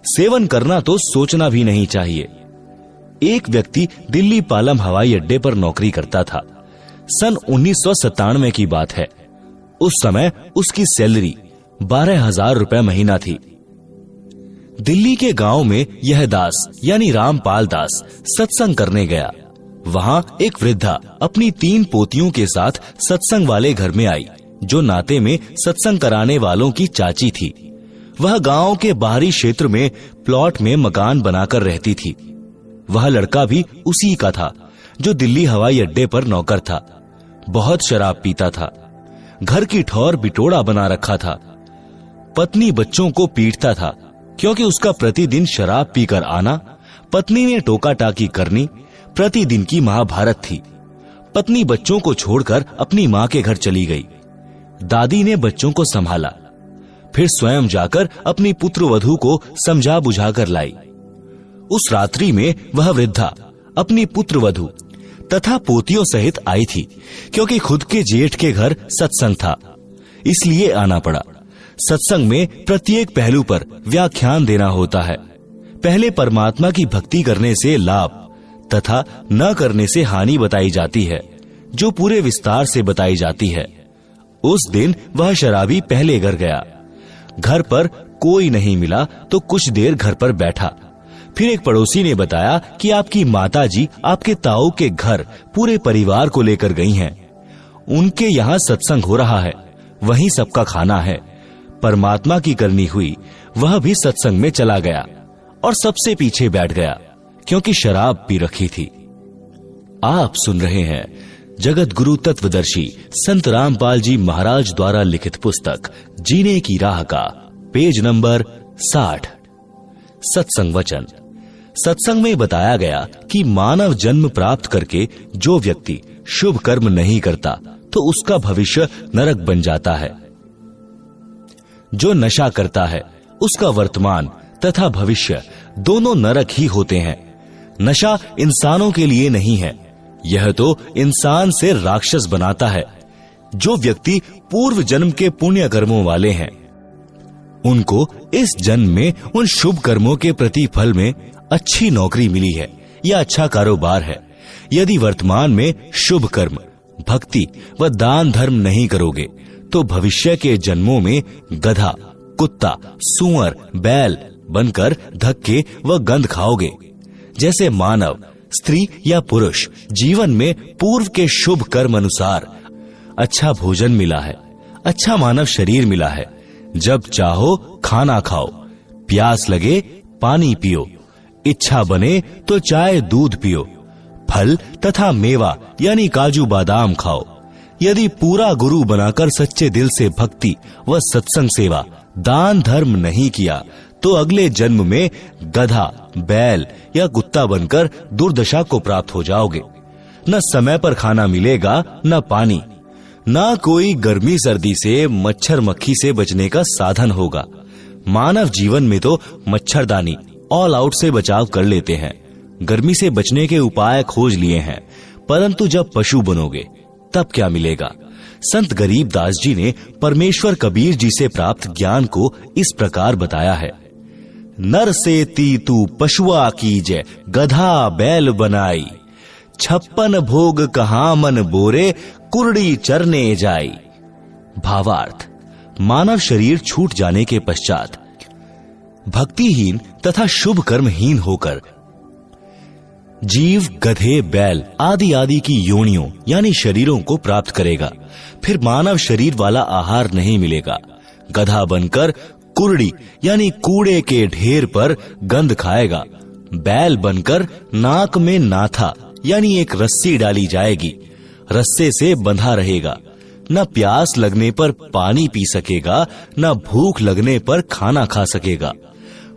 सेवन करना तो सोचना भी नहीं चाहिए। एक व्यक्ति दिल्ली पालम हवाई अड्डे पर नौकरी करता था। सन 1997 की बात है। उस समय उसकी सैलरी 12,000 रुपए महीना थी। दिल्ली के गांव में यह दास यानी रामपाल दास सत्संग करने गया। वहां एक वृद्धा अपनी 3 पोतियों के साथ सत्संग वाले घर में आई, जो नाते में सत्संग कराने वालों की चाची थी। वह गांव के बाहरी क्षेत्र में प्लॉट में मकान बनाकर रहती थी। वह लड़का भी उसी का था जो दिल्ली हवाई अड्डे पर नौकर था। बहुत शराब पीता था, घर की ठौर बिटोड़ा बना रखा था। पत्नी बच्चों को पीटता था क्योंकि उसका प्रतिदिन शराब पीकर आना, पत्नी ने टोका टाकी करनी प्रतिदिन की महाभारत थी। पत्नी बच्चों को छोड़कर अपनी माँ के घर चली गई। दादी ने बच्चों को संभाला, फिर स्वयं जाकर अपनी पुत्र वधू को समझा बुझाकर लाई। उस रात्रि में वह वृद्धा अपनी पुत्र वधू तथा पोतियों सहित आई थी, क्योंकि खुद के जेठ के घर सत्संग था, इसलिए आना पड़ा। सत्संग में प्रत्येक पहलू पर व्याख्यान देना होता है। पहले परमात्मा की भक्ति करने से लाभ तथा न करने से हानि बताई जाती है, जो पूरे विस्तार से बताई जाती है। उस दिन वह शराबी पहले घर गया। घर पर कोई नहीं मिला तो कुछ देर घर पर बैठा। फिर एक पड़ोसी ने बताया कि आपकी माताजी आपके ताऊ के घर पूरे परिवार को लेकर गई हैं। उनके यहाँ सत्संग हो रहा है, वहीं सबका खाना है। परमात्मा की करनी हुई, वह भी सत्संग में चला गया और सबसे पीछे बैठ गया, क्योंकि शराब पी रखी थी। आप सुन रहे हैं जगत गुरु तत्वदर्शी संत रामपाल जी महाराज द्वारा लिखित पुस्तक जीने की राह का पेज नंबर 60। सत्संग वचन। सत्संग में बताया गया कि मानव जन्म प्राप्त करके जो व्यक्ति शुभ कर्म नहीं करता तो उसका भविष्य नरक बन जाता है। जो नशा करता है उसका वर्तमान तथा भविष्य दोनों नरक ही होते हैं। नशा इंसानों के लिए नहीं है, यह तो इंसान से राक्षस बनाता है। जो व्यक्ति पूर्व जन्म के पुण्य कर्मों वाले हैं, उनको इस जन्म में उन शुभ कर्मों के प्रतिफल में अच्छी नौकरी मिली है या अच्छा कारोबार है। यदि वर्तमान में शुभ कर्म, भक्ति व दान धर्म नहीं करोगे तो भविष्य के जन्मों में गधा, कुत्ता, सूअर, बैल बनकर धक्के व गंध खाओगे। जैसे मानव, स्त्री या पुरुष जीवन में पूर्व के शुभ कर्म अनुसार अच्छा भोजन मिला है, अच्छा मानव शरीर मिला है, जब चाहो खाना खाओ, प्यास लगे पानी पियो, इच्छा बने तो चाय दूध पियो, फल तथा मेवा यानी काजू बादाम खाओ। यदि पूरा गुरु बनाकर सच्चे दिल से भक्ति व सत्संग सेवा दान धर्म नहीं किया तो अगले जन्म में गधा, बैल या कुत्ता बनकर दुर्दशा को प्राप्त हो जाओगे। न समय पर खाना मिलेगा, न पानी, न कोई गर्मी सर्दी से मच्छर मक्खी से बचने का साधन होगा। मानव जीवन में तो मच्छरदानी ऑल आउट से बचाव कर लेते हैं, गर्मी से बचने के उपाय खोज लिए हैं, परंतु जब पशु बनोगे तब क्या मिलेगा। संत गरीबदास जी ने परमेश्वर कबीर जी से प्राप्त ज्ञान को इस प्रकार बताया है। नर से तू पशुआ कीजे, गधा बैल बनाई, 56 भोग कहाँ मन बोरे, कुरड़ी चरने जाई। भावार्थ, मानव शरीर छूट जाने के पश्चात भक्तिहीन तथा शुभ कर्महीन होकर जीव गधे, बैल आदि आदि की योनियों यानी शरीरों को प्राप्त करेगा। फिर मानव शरीर वाला आहार नहीं मिलेगा। गधा बनकर कुरड़ी यानी कूड़े के ढेर पर गंध खाएगा। बैल बनकर नाक में नाथा यानी एक रस्सी डाली जाएगी, रस्से से बंधा रहेगा। न प्यास लगने पर पानी पी सकेगा, न भूख लगने पर खाना खा सकेगा।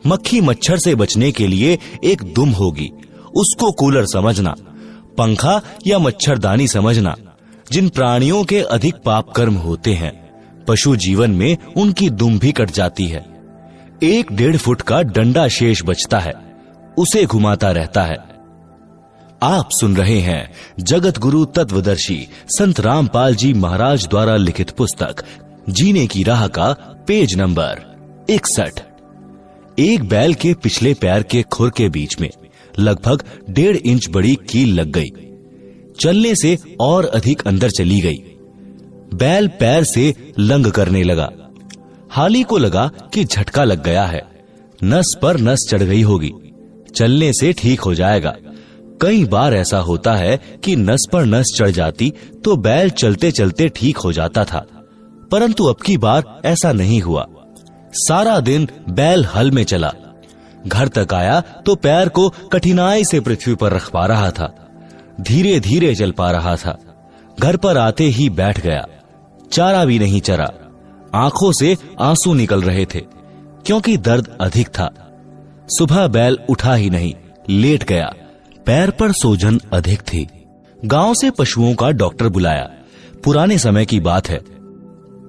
मक्खी मच्छर से बचने के लिए एक दुम होगी, उसको कूलर समझना, पंखा या मच्छरदानी समझना। जिन प्राणियों के अधिक पाप कर्म होते हैं, पशु जीवन में उनकी दुम भी कट जाती है। 1-1.5 फुट का डंडा शेष बचता है, उसे घुमाता रहता है। आप सुन रहे हैं जगत गुरु तत्वदर्शी संत रामपाल जी महाराज द्वारा लिखित पुस्तक जीने की राह का पेज नंबर 61। एक बैल के पिछले पैर के खुर के बीच में लगभग 1.5 इंच बड़ी कील लग गई। चलने से और अधिक अंदर चली गई। बैल पैर से लंग करने लगा। हाली को लगा कि झटका लग गया है, नस पर नस चढ़ गई होगी, चलने से ठीक हो जाएगा। कई बार ऐसा होता है कि नस पर नस चढ़ जाती तो बैल चलते चलते ठीक हो जाता था, परंतु अब की बार ऐसा नहीं हुआ। सारा दिन बैल हल में चला, घर तक आया तो पैर को कठिनाई से पृथ्वी पर रख पा रहा था। धीरे धीरे चल पा रहा था। घर पर आते ही बैठ गया। चारा भी नहीं चरा। आंखों से आंसू निकल रहे थे क्योंकि दर्द अधिक था। सुबह बैल उठा ही नहीं, लेट गया। पैर पर सूजन अधिक थी। गांव से पशुओं का डॉक्टर बुलाया। पुराने समय की बात है,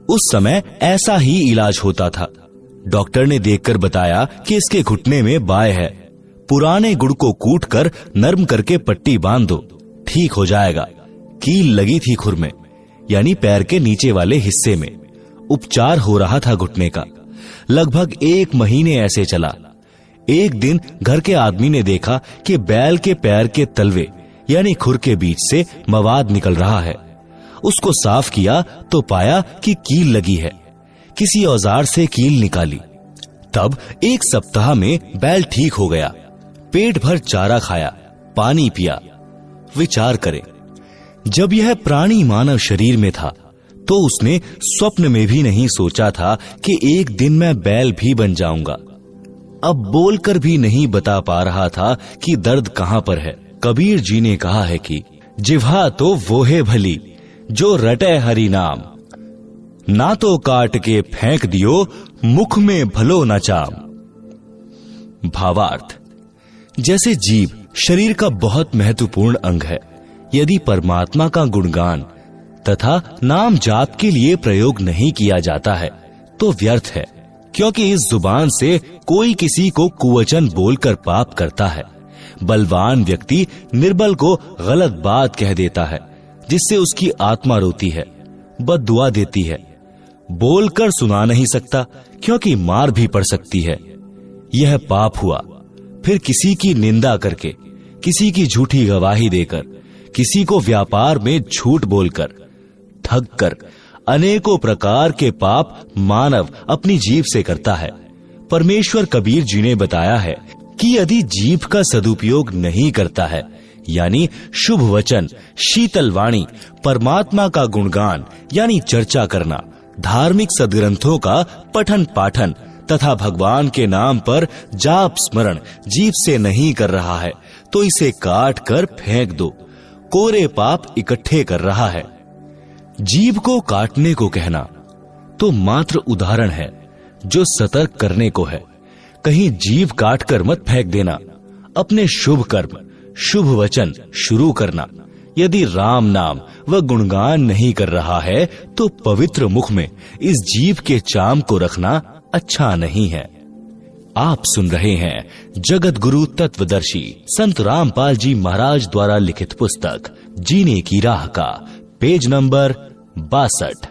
उस समय ऐसा ही इलाज होता था। डॉक्टर ने देखकर बताया कि इसके घुटने में बाय है, पुराने गुड़ को कूटकर नरम करके पट्टी बांध दो, ठीक हो जाएगा। कील लगी थी खुर में यानी पैर के नीचे वाले हिस्से में। उपचार हो रहा था घुटने का। लगभग 1 महीने ऐसे चला। एक दिन घर के आदमी ने देखा कि बैल के पैर के तलवे यानी खुर के बीच से मवाद निकल रहा है। उसको साफ किया तो पाया कि कील लगी है। किसी औजार से कील निकाली। तब 1 सप्ताह में बैल ठीक हो गया। पेट भर चारा खाया, पानी पिया। विचार करें, जब यह प्राणी मानव शरीर में था तो उसने स्वप्न में भी नहीं सोचा था कि एक दिन मैं बैल भी बन जाऊंगा। अब बोलकर भी नहीं बता पा रहा था कि दर्द कहां पर है। कबीर जी ने कहा है कि जिह्वा तो वो है भली जो रटे हरि नाम, ना तो काट के फेंक दियो मुख में भलो न चाम। भावार्थ, जैसे जीव शरीर का बहुत महत्वपूर्ण अंग है, यदि परमात्मा का गुणगान तथा नाम जाप के लिए प्रयोग नहीं किया जाता है तो व्यर्थ है, क्योंकि इस जुबान से कोई किसी को कुवचन बोलकर पाप करता है। बलवान व्यक्ति निर्बल को गलत बात कह देता है, जिससे उसकी आत्मा रोती है, बद्दुआ देती है। बोलकर सुना नहीं सकता क्योंकि मार भी पड़ सकती है। यह पाप हुआ। फिर किसी की निंदा करके, किसी की झूठी गवाही देकर, किसी को व्यापार में झूठ बोलकर, ठग कर अनेकों प्रकार के पाप मानव अपनी जीभ से करता है। परमेश्वर कबीर जी ने बताया है कि यदि जीभ का सदुपयोग नहीं करता है, यानी शुभ वचन, शीतल वाणी, परमात्मा का गुणगान यानी चर्चा करना, धार्मिक सदग्रंथों का पठन पाठन तथा भगवान के नाम पर जाप स्मरण जीभ से नहीं कर रहा है तो इसे काट कर फेंक दो, कोरे पाप इकट्ठे कर रहा है। जीभ को काटने को कहना तो मात्र उदाहरण है जो सतर्क करने को है। कहीं जीभ काट कर मत फेंक देना। अपने शुभ कर्म, शुभ वचन शुरू करना। यदि राम नाम व गुणगान नहीं कर रहा है तो पवित्र मुख में इस जीभ के चाम को रखना अच्छा नहीं है। आप सुन रहे हैं जगत गुरु तत्वदर्शी संत रामपाल जी महाराज द्वारा लिखित पुस्तक जीने की राह का पेज नंबर 62।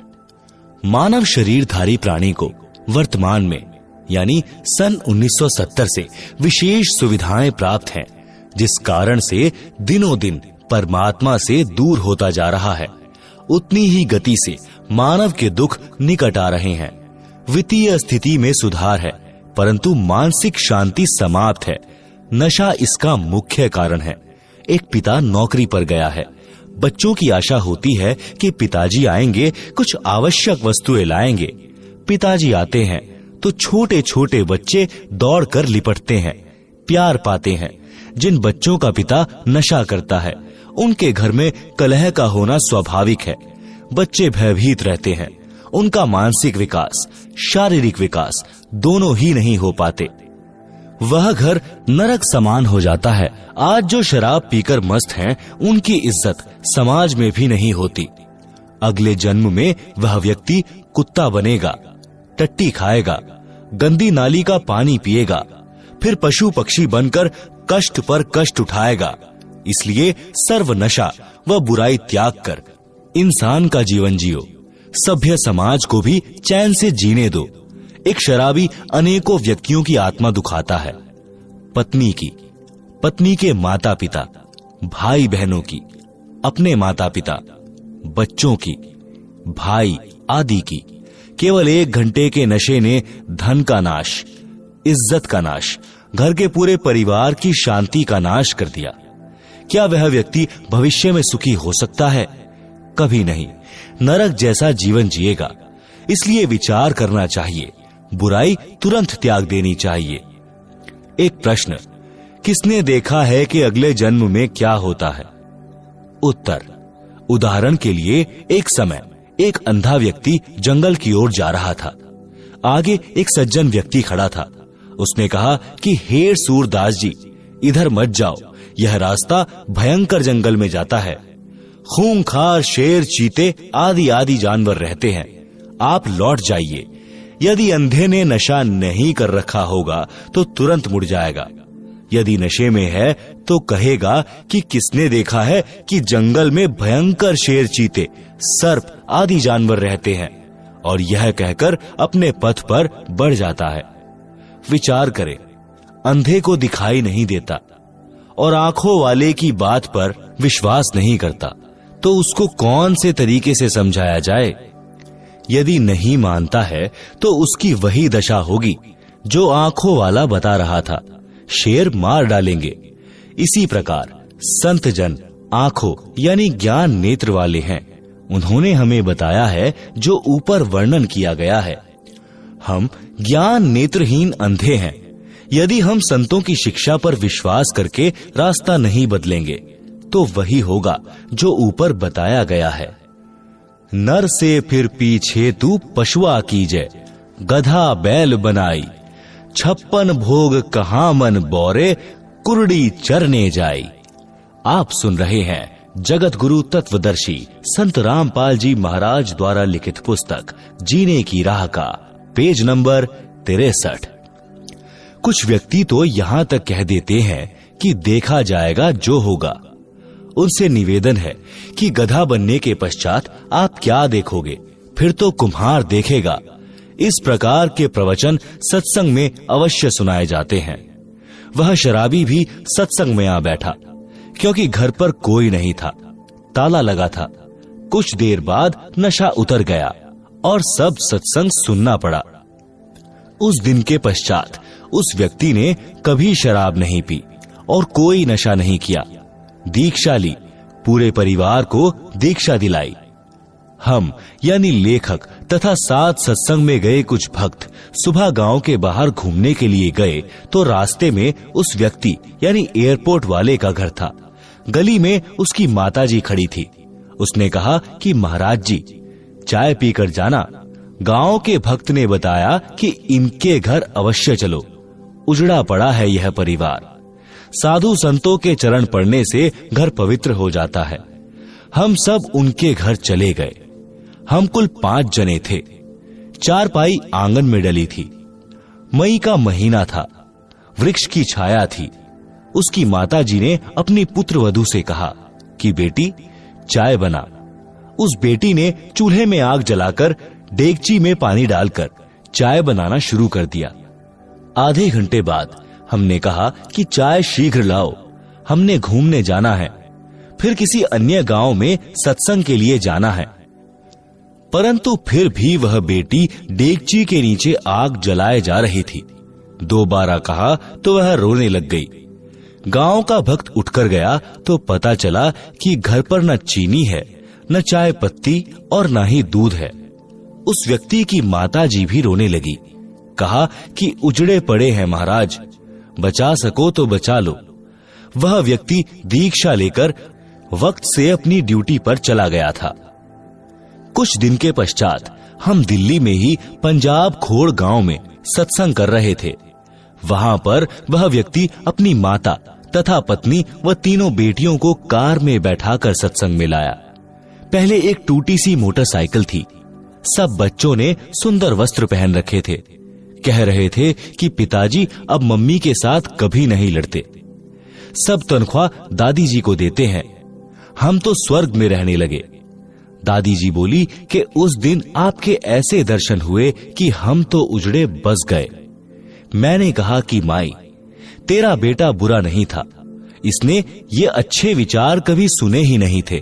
मानव शरीरधारी प्राणी को वर्तमान में यानी सन 1970 से विशेष सुविधाएं प्राप्त हैं, जिस कारण से दिनों दिन परमात्मा से दूर होता जा रहा है। उतनी ही गति से मानव के दुख निकट आ रहे हैं। वित्तीय स्थिति में सुधार है, परंतु मानसिक शांति समाप्त है। नशा इसका मुख्य कारण है। एक पिता नौकरी पर गया है। बच्चों की आशा होती है कि पिताजी आएंगे, कुछ आवश्यक वस्तुएं लाएंगे। पिताजी आते हैं तो छोटे छोटे बच्चे दौड़कर लिपटते हैं, प्यार पाते हैं। जिन बच्चों का पिता नशा करता है उनके घर में कलह का होना स्वाभाविक है। बच्चे भयभीत रहते हैं। उनका मानसिक विकास, शारीरिक विकास दोनों ही नहीं हो पाते। वह घर नरक समान हो जाता है। आज जो शराब पीकर मस्त हैं, उनकी इज्जत समाज में भी नहीं होती। अगले जन्म में वह व्यक्ति कुत्ता बनेगा, टट्टी खाएगा, गंदी नाली का पानी पिएगा, फिर पशु पक्षी बनकर कष्ट पर कष्ट उठाएगा। इसलिए सर्व नशा व बुराई त्याग कर इंसान का जीवन जियो। सभ्य समाज को भी चैन से जीने दो। एक शराबी अनेकों व्यक्तियों की आत्मा दुखाता है। पत्नी की, पत्नी के माता पिता, भाई बहनों की, अपने माता पिता, बच्चों की, भाई आदि की। केवल 1 घंटे के नशे ने धन का नाश, इज्जत का नाश, घर के पूरे परिवार की शांति का नाश कर दिया। क्या वह व्यक्ति भविष्य में सुखी हो सकता है? कभी नहीं। नरक जैसा जीवन जिएगा। इसलिए विचार करना चाहिए, बुराई तुरंत त्याग देनी चाहिए। एक प्रश्न, किसने देखा है कि अगले जन्म में क्या होता है? उत्तर, उदाहरण के लिए एक समय एक अंधा व्यक्ति जंगल की ओर जा रहा था। आगे एक सज्जन व्यक्ति खड़ा था। उसने कहा कि हे सूरदास जी, इधर मत जाओ, यह रास्ता भयंकर जंगल में जाता है। खूंखार शेर, चीते आदि आदि जानवर रहते हैं। आप लौट जाइए। यदि अंधे ने नशा नहीं कर रखा होगा तो तुरंत मुड़ जाएगा। यदि नशे में है तो कहेगा कि किसने देखा है कि जंगल में भयंकर शेर, चीते, सर्प आदि जानवर रहते हैं, और यह कहकर अपने पथ पर बढ़ जाता है। विचार करें, अंधे को दिखाई नहीं देता और आंखों वाले की बात पर विश्वास नहीं करता, तो उसको कौन से तरीके से समझाया जाए? यदि नहीं मानता है तो उसकी वही दशा होगी जो आंखों वाला बता रहा था, शेर मार डालेंगे। इसी प्रकार संत जन आंखों यानी ज्ञान नेत्र वाले हैं। उन्होंने हमें बताया है जो ऊपर वर्णन किया गया है। हम ज्ञान नेत्रहीन अंधे हैं। यदि हम संतों की शिक्षा पर विश्वास करके रास्ता नहीं बदलेंगे तो वही होगा जो ऊपर बताया गया है। नर से फिर पीछे तू पशुआ कीजे, गधा बैल बनाई, 56 भोग कहाँ मन बोरे, कुरड़ी चरने जाई। आप सुन रहे हैं जगत गुरु तत्वदर्शी संत रामपाल जी महाराज द्वारा लिखित पुस्तक जीने की राह का पेज नंबर 63। कुछ व्यक्ति तो यहाँ तक कह देते हैं कि देखा जाएगा जो होगा। उनसे निवेदन है कि गधा बनने के पश्चात आप क्या देखोगे, फिर तो कुम्हार देखेगा। इस प्रकार के प्रवचन सत्संग में अवश्य सुनाए जाते हैं। वह शराबी भी सत्संग में आ बैठा, क्योंकि घर पर कोई नहीं था, ताला लगा था। कुछ देर बाद नशा उतर गया और सब सत्संग सुनना पड़ा। उस दिन के पश्चात उस व्यक्ति ने कभी शराब नहीं पी और कोई नशा नहीं किया। दीक्षा ली, पूरे परिवार को दीक्षा दिलाई। हम यानी लेखक तथा साथ सत्संग में गए कुछ भक्त सुबह गांव के बाहर घूमने के लिए गए तो रास्ते में उस व्यक्ति यानी एयरपोर्ट वाले का घर था। गली में उसकी माताजी खड़ी थी। उसने कहा कि महाराज जी, चाय पीकर जाना। गांव के भक्त ने बताया कि इनके घर अवश्य चलो, उजड़ा पड़ा है यह परिवार। साधु संतों के चरण पड़ने से घर पवित्र हो जाता है। हम सब उनके घर चले गए। हम कुल 5 जने थे। चारपाई आंगन में डली थी। मई का महीना था। वृक्ष की छाया थी। उसकी माताजी ने अपनी पुत्र वधू से कहा कि बेटी, चाय बना। उस बेटी ने चूल्हे में आग जलाकर डेगची में पानी डालकर चाय बनाना शुरू कर दिया। आधे घंटे बाद हमने कहा कि चाय शीघ्र लाओ, हमने घूमने जाना है, फिर किसी अन्य गांव में सत्संग के लिए जाना है। परंतु फिर भी वह बेटी डेगची के नीचे आग जलाए जा रही थी। 2 बार कहा तो वह रोने लग गई। गांव का भक्त उठकर गया तो पता चला कि घर पर न चीनी है, न चाय पत्ती और न ही दूध है। उस व्यक्ति की माताजी भी रोने लगी। कहा कि उजड़े पड़े हैं महाराज, बचा सको तो बचा लो। वह व्यक्ति दीक्षा लेकर वक्त से अपनी ड्यूटी पर चला गया था। कुछ दिन के पश्चात हम दिल्ली में ही पंजाब खोड़ गांव में सत्संग कर रहे थे। वहां पर वह व्यक्ति अपनी माता तथा पत्नी व 3 बेटियों को कार में बैठाकर सत्संग में लाया। पहले एक टूटी सी मोटरसाइकिल थी। सब बच्चों ने सुंदर वस्त्र पहन रखे थे। कह रहे थे कि पिताजी अब मम्मी के साथ कभी नहीं लड़ते। सब तनख्वाह दादी जी को देते हैं। हम तो स्वर्ग में रहने लगे। दादी जी बोली कि उस दिन आपके ऐसे दर्शन हुए कि हम तो उजड़े बस गए। मैंने कहा कि माई, तेरा बेटा बुरा नहीं था, इसने ये अच्छे विचार कभी सुने ही नहीं थे।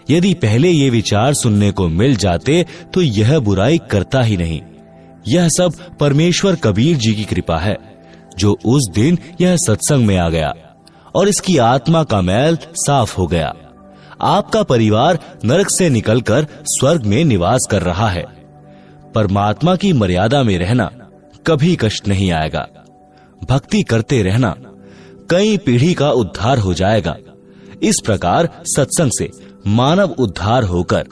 यदि पहले ये विचार सुनने को मिल जाते तो यह बुराई करता ही नहीं। यह सब परमेश्वर कबीर जी की कृपा है जो उस दिन यह सत्संग में आ गया और इसकी आत्मा का मैल साफ हो गया। आपका परिवार नरक से निकलकर स्वर्ग में निवास कर रहा है। परमात्मा की मर्यादा में रहना कभी कष्ट नहीं आएगा। भक्ति करते रहना, कई पीढ़ी का उद्धार हो जाएगा। इस प्रकार सत्संग से मानव उद्धार होकर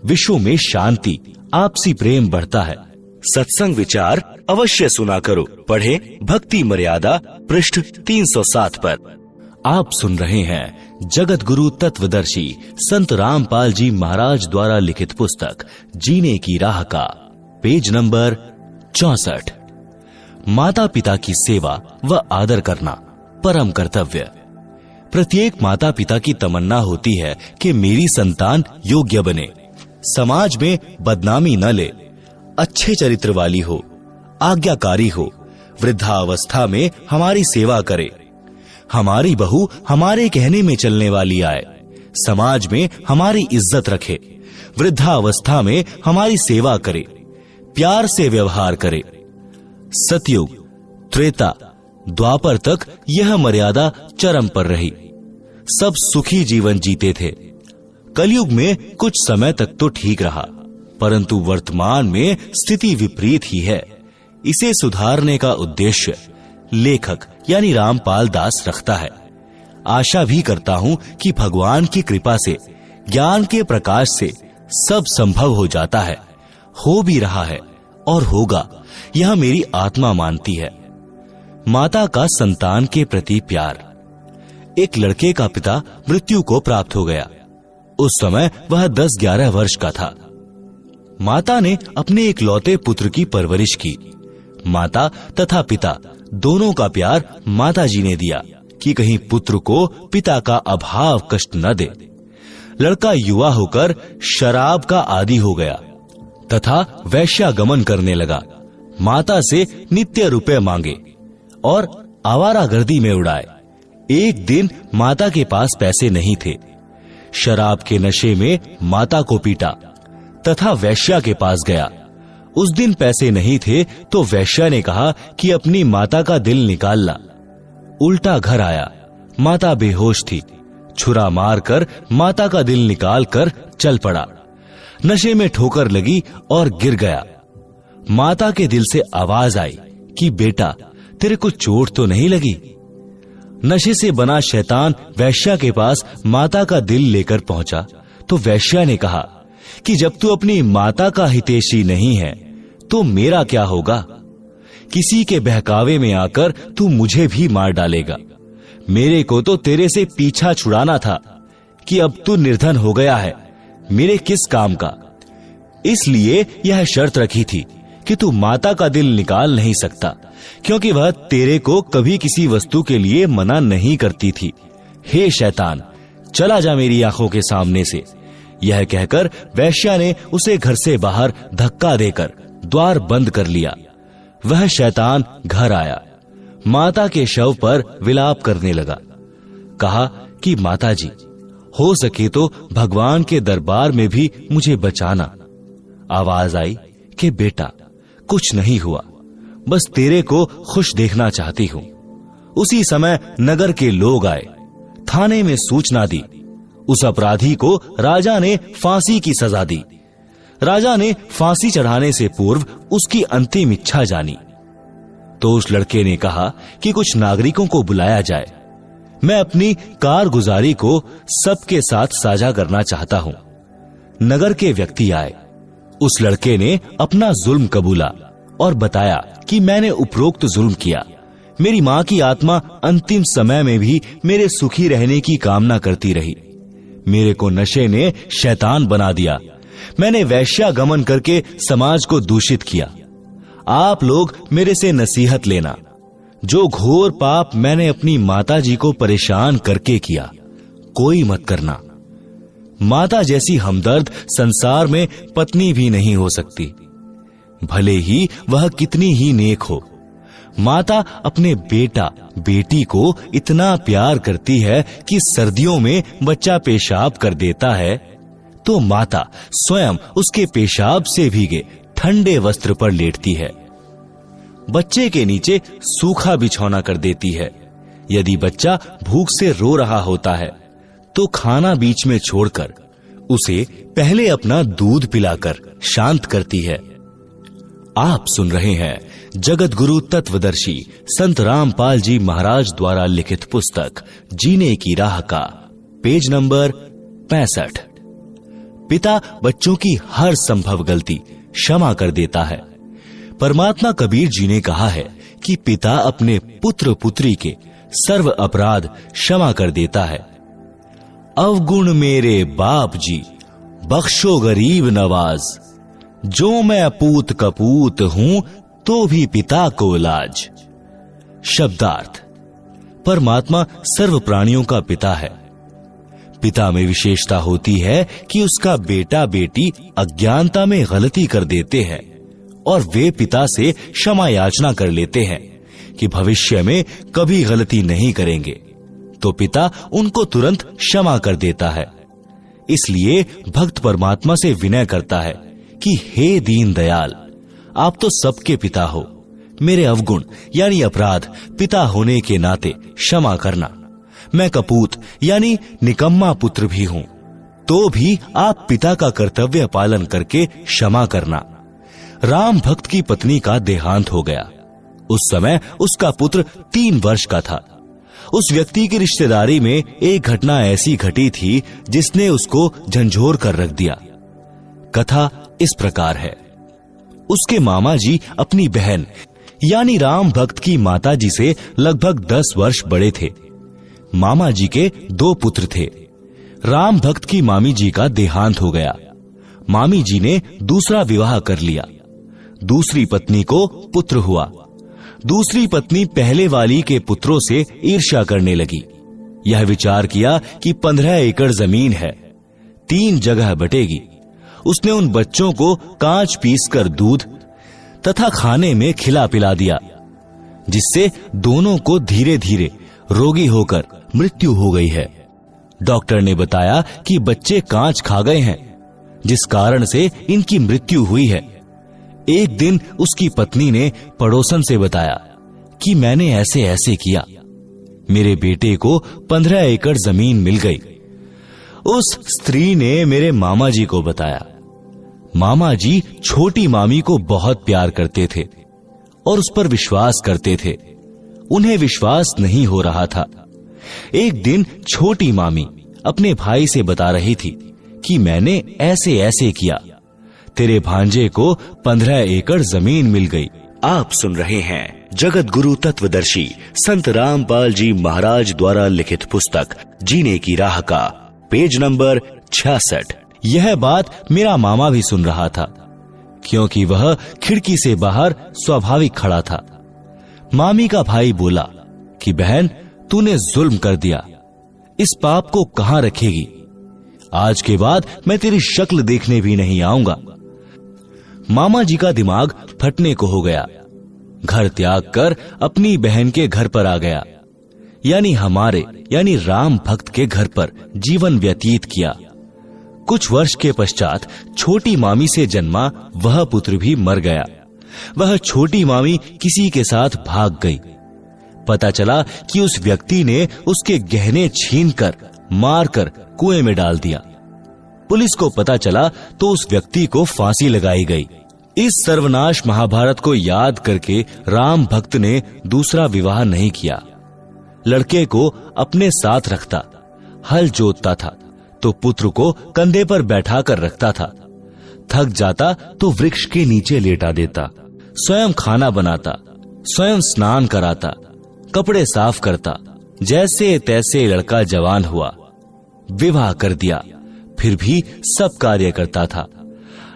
विश्व में शांति, आपसी प्रेम बढ़ता है। सत्संग विचार अवश्य सुना करो। पढ़े भक्ति मर्यादा पृष्ठ 307 पर। आप सुन रहे हैं जगत गुरु तत्वदर्शी संत रामपाल जी महाराज द्वारा लिखित पुस्तक जीने की राह का पेज नंबर 64। माता पिता की सेवा व आदर करना परम कर्तव्य। प्रत्येक माता पिता की तमन्ना होती है कि मेरी संतान योग्य बने, समाज में बदनामी न ले, अच्छे चरित्र वाली हो, आज्ञाकारी हो, वृद्धावस्था में हमारी सेवा करे, हमारी बहू हमारे कहने में चलने वाली आए, समाज में हमारी इज्जत रखे, वृद्धावस्था में हमारी सेवा करे, प्यार से व्यवहार करे। सतयुग, त्रेता, द्वापर तक यह मर्यादा चरम पर रही। सब सुखी जीवन जीते थे। कलयुग में कुछ समय तक तो ठीक रहा, परंतु वर्तमान में स्थिति विपरीत ही है। इसे सुधारने का उद्देश्य लेखक यानी रामपाल दास रखता है। आशा भी करता हूँ कि भगवान की कृपा से, ज्ञान के प्रकाश से सब संभव हो जाता है, हो भी रहा है और होगा, यह मेरी आत्मा मानती है। माता का संतान के प्रति प्यार। एक लड़के का पिता मृत्यु को प्राप्त हो गया। उस समय वह 10-11 वर्ष का था। माता ने अपने इकलौते पुत्र की परवरिश की। माता तथा पिता दोनों का प्यार माता जी ने दिया कि कहीं पुत्र को पिता का अभाव कष्ट न दे। लड़का युवा होकर शराब का आदी हो गया तथा वैश्यागमन करने लगा। माता से नित्य रुपए मांगे और आवारागर्दी में उड़ाए। एक दिन माता के पास पैसे नहीं थे। शराब के नशे में माता को पीटा तथा वैश्या के पास गया। उस दिन पैसे नहीं थे तो वैश्या ने कहा कि अपनी माता का दिल निकाल ला। उल्टा घर आया, माता बेहोश थी। छुरा मारकर माता का दिल निकाल कर चल पड़ा। नशे में ठोकर लगी और गिर गया। माता के दिल से आवाज आई कि बेटा, तेरे को चोट तो नहीं लगी? नशे से बना शैतान वैश्या के पास माता का दिल लेकर पहुंचा तो वैश्या ने कहा कि जब तू अपनी माता का हितैषी नहीं है तो मेरा क्या होगा? किसी के बहकावे में आकर तू मुझे भी मार डालेगा। मेरे को तो तेरे से पीछा छुड़ाना था कि अब तू निर्धन हो गया है, मेरे किस काम का? इसलिए यह शर्त रखी थी कि तू माता का दिल निकाल नहीं सकता, क्योंकि वह तेरे को कभी किसी वस्तु के लिए मना नहीं करती थी। हे शैतान, चला जा मेरी आंखों के सामने से। यह कहकर वैश्या ने उसे घर से बाहर धक्का देकर द्वार बंद कर लिया। वह शैतान घर आया, माता के शव पर विलाप करने लगा। कहा कि माता जी, हो सके तो भगवान के दरबार में भी मुझे बचाना। आवाज आई कि बेटा, कुछ नहीं हुआ, बस तेरे को खुश देखना चाहती हूं। उसी समय नगर के लोग आए, थाने में सूचना दी। उस अपराधी को राजा ने फांसी की सजा दी। राजा ने फांसी चढ़ाने से पूर्व उसकी अंतिम इच्छा जानी। तो उस लड़के ने कहा कि कुछ नागरिकों को बुलाया जाए, मैं अपनी कारगुजारी को सबके साथ साझा करना चाहता हूं। नगर के व्यक्ति आए। उस लड़के ने अपना जुल्म कबूला और बताया कि मैंने उपरोक्त जुल्म किया। मेरी मां की आत्मा अंतिम समय में भी मेरे सुखी रहने की कामना करती रही। मेरे को नशे ने शैतान बना दिया। मैंने वैश्यागमन करके समाज को दूषित किया। आप लोग मेरे से नसीहत लेना। जो घोर पाप मैंने अपनी माता जी को परेशान करके किया, कोई मत करना। माता जैसी हमदर्द संसार में पत्नी भी नहीं हो सकती, भले ही वह कितनी ही नेक हो। माता अपने बेटा बेटी को इतना प्यार करती है कि सर्दियों में बच्चा पेशाब कर देता है तो माता स्वयं उसके पेशाब से भीगे ठंडे वस्त्र पर लेटती है। बच्चे के नीचे सूखा बिछौना कर देती है। यदि बच्चा भूख से रो रहा होता है तो खाना बीच में छोड़कर उसे पहले अपना दूध पिलाकर शांत करती है। आप सुन रहे हैं जगत गुरु तत्वदर्शी संत रामपाल जी महाराज द्वारा लिखित पुस्तक जीने की राह का पेज नंबर 65। पिता बच्चों की हर संभव गलती क्षमा कर देता है। परमात्मा कबीर जी ने कहा है कि पिता अपने पुत्र पुत्री के सर्व अपराध क्षमा कर देता है। अवगुण मेरे बाप जी, बख्शो गरीब नवाज। जो मैं पूत कपूत हूं तो भी पिता को लाज। शब्दार्थ, परमात्मा सर्व प्राणियों का पिता है। पिता में विशेषता होती है कि उसका बेटा बेटी अज्ञानता में गलती कर देते हैं और वे पिता से क्षमा याचना कर लेते हैं कि भविष्य में कभी गलती नहीं करेंगे, तो पिता उनको तुरंत क्षमा कर देता है। इसलिए भक्त परमात्मा से विनय करता है कि हे दीन दयाल, आप तो सबके पिता हो, मेरे अवगुण यानी अपराध पिता होने के नाते क्षमा करना। मैं कपूत यानी निकम्मा पुत्र भी हूं, तो भी आप पिता का कर्तव्य पालन करके क्षमा करना। राम भक्त की पत्नी का देहांत हो गया। उस समय उसका पुत्र 3 वर्ष का था। उस व्यक्ति की रिश्तेदारी में एक घटना ऐसी घटी थी जिसने उसको झंझोर कर रख दिया। कथा इस प्रकार है। उसके मामा जी अपनी बहन यानी राम भक्त की माता जी से लगभग 10 वर्ष बड़े थे। मामा जी के 2 पुत्र थे। राम भक्त की मामी जी का देहांत हो गया। मामी जी ने दूसरा विवाह कर लिया। दूसरी पत्नी को पुत्र हुआ। दूसरी पत्नी पहले वाली के पुत्रों से ईर्ष्या करने लगी। यह विचार किया कि 15 एकड़ जमीन है, 3 जगह बटेगी। उसने उन बच्चों को कांच पीसकर दूध तथा खाने में खिला पिला दिया, जिससे दोनों को धीरे धीरे रोगी होकर मृत्यु हो गई है। डॉक्टर ने बताया कि बच्चे कांच खा गए हैं, जिस कारण से इनकी मृत्यु हुई है। एक दिन उसकी पत्नी ने पड़ोसन से बताया कि मैंने ऐसे ऐसे किया, मेरे बेटे को 15 एकड़ जमीन मिल गई। उस स्त्री ने मेरे मामा जी को बताया। मामा जी छोटी मामी को बहुत प्यार करते थे और उस पर विश्वास करते थे। उन्हें विश्वास नहीं हो रहा था। एक दिन छोटी मामी अपने भाई से बता रही थी कि मैंने ऐसे ऐसे किया, तेरे भांजे को 15 एकड़ जमीन मिल गई। आप सुन रहे हैं जगत गुरु तत्वदर्शी संत रामपाल जी महाराज द्वारा लिखित पुस्तक जीने की राह का पेज नंबर 66। यह बात मेरा मामा भी सुन रहा था, क्योंकि वह खिड़की से बाहर स्वाभाविक खड़ा था। मामी का भाई बोला कि बहन, तूने जुल्म कर दिया, इस पाप को कहां रखेगी? आज के बाद मैं तेरी शक्ल देखने भी नहीं आऊंगा। मामा जी का दिमाग फटने को हो गया। घर त्याग कर अपनी बहन के घर पर आ गया, यानी हमारे यानी राम भक्त के घर पर जीवन व्यतीत किया। कुछ वर्ष के पश्चात छोटी मामी से जन्मा वह पुत्र भी मर गया। वह छोटी मामी किसी के साथ भाग गई। पता चला कि उस व्यक्ति ने उसके गहने छीनकर मारकर कुएं में डाल दिया। पुलिस को पता चला तो उस व्यक्ति को फांसी लगाई गई। इस सर्वनाश महाभारत को याद करके राम भक्त ने दूसरा विवाह नहीं किया। लड़के को अपने साथ रखता, हल जोतता था तो पुत्र को कंधे पर बैठा कर रखता था। थक जाता तो वृक्ष के नीचे लेटा देता। स्वयं खाना बनाता, स्वयं स्नान कराता, कपड़े साफ करता। जैसे तैसे लड़का जवान हुआ, विवाह कर दिया, फिर भी सब कार्य करता था।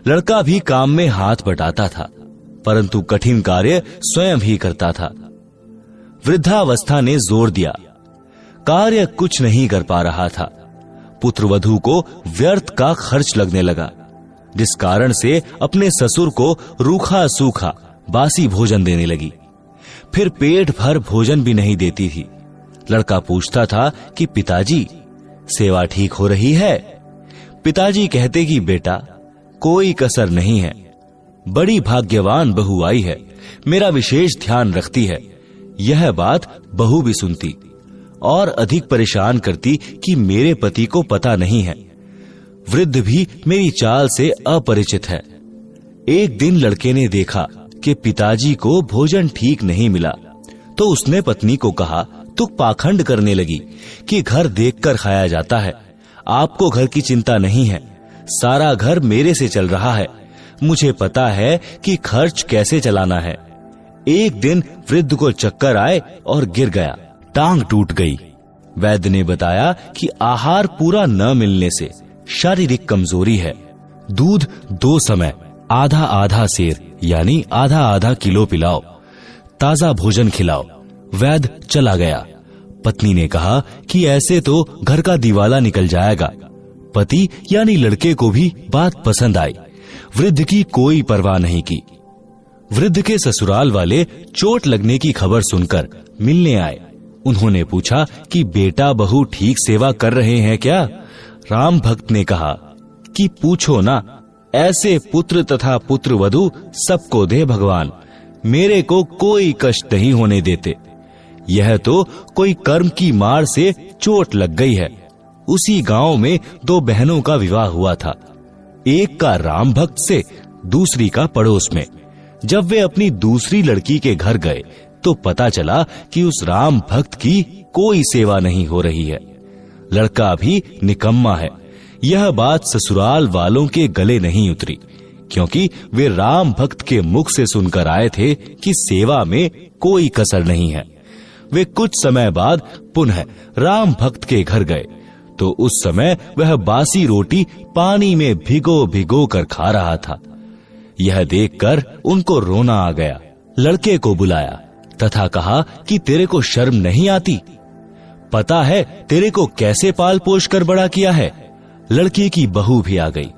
लड़का भी काम में हाथ बटाता था, परंतु कठिन कार्य स्वयं ही करता था। वृद्धावस्था ने जोर दिया, कार्य कुछ नहीं कर पा रहा था। पुत्रवधू को व्यर्थ का खर्च लगने लगा, जिस कारण से अपने ससुर को रूखा सूखा बासी भोजन देने लगी। फिर पेट भर भोजन भी नहीं देती थी। लड़का पूछता था कि पिताजी, सेवा ठीक हो रही है? पिताजी कहते कि बेटा, कोई कसर नहीं है, बड़ी भाग्यवान बहू आई है, मेरा विशेष ध्यान रखती है। यह बात बहू भी सुनती और अधिक परेशान करती कि मेरे पति को पता नहीं है। वृद्ध भी मेरी चाल से अपरिचित है। एक दिन लड़के ने देखा कि पिताजी को भोजन ठीक नहीं मिला, तो उसने पत्नी को कहा, तू पाखंड करने लगी कि घर देखकर खाया जाता है। आपको घर की चिंता नहीं है, सारा घर मेरे से चल रहा है। मुझे पता है कि खर्च कैसे चलाना है। एक दिन वृद्ध को चक्कर आए और गिर गया, टांग टूट गई। वैद्य ने बताया कि आहार पूरा न मिलने से शारीरिक कमजोरी है। दूध 2 समय आधा आधा सेर यानी आधा आधा किलो पिलाओ, ताजा भोजन खिलाओ। वैद्य चला गया। पत्नी ने कहा कि ऐसे तो घर का दिवाला निकल जाएगा। पति यानी लड़के को भी बात पसंद आई। वृद्ध की कोई परवाह नहीं की। वृद्ध के ससुराल वाले चोट लगने की खबर सुनकर मिलने आए। उन्होंने पूछा कि बेटा बहू ठीक सेवा कर रहे हैं क्या? राम भक्त ने कहा कि पूछो ना, ऐसे पुत्र तथा पुत्र वधू सबको दे भगवान, मेरे को कोई कष्ट नहीं होने देते। यह तो कोई कर्म की मार से चोट लग गई है। उसी गांव में 2 बहनों का विवाह हुआ था, एक का राम भक्त से, दूसरी का पड़ोस में। जब वे अपनी दूसरी लड़की के घर गए तो पता चला कि उस राम भक्त की कोई सेवा नहीं हो रही है। लड़का भी निकम्मा है। यह बात ससुराल वालों के गले नहीं उतरी, क्योंकि वे राम भक्त के मुख से सुनकर आए थे कि सेवा में कोई कसर नहीं है। वे कुछ समय बाद पुनः राम भक्त के घर गए तो उस समय वह बासी रोटी पानी में भिगो भिगो कर खा रहा था। यह देखकर उनको रोना आ गया। लड़के को बुलाया तथा कहा कि तेरे को शर्म नहीं आती? पता है तेरे को कैसे पाल पोष कर बड़ा किया है? लड़के की बहू भी आ गई।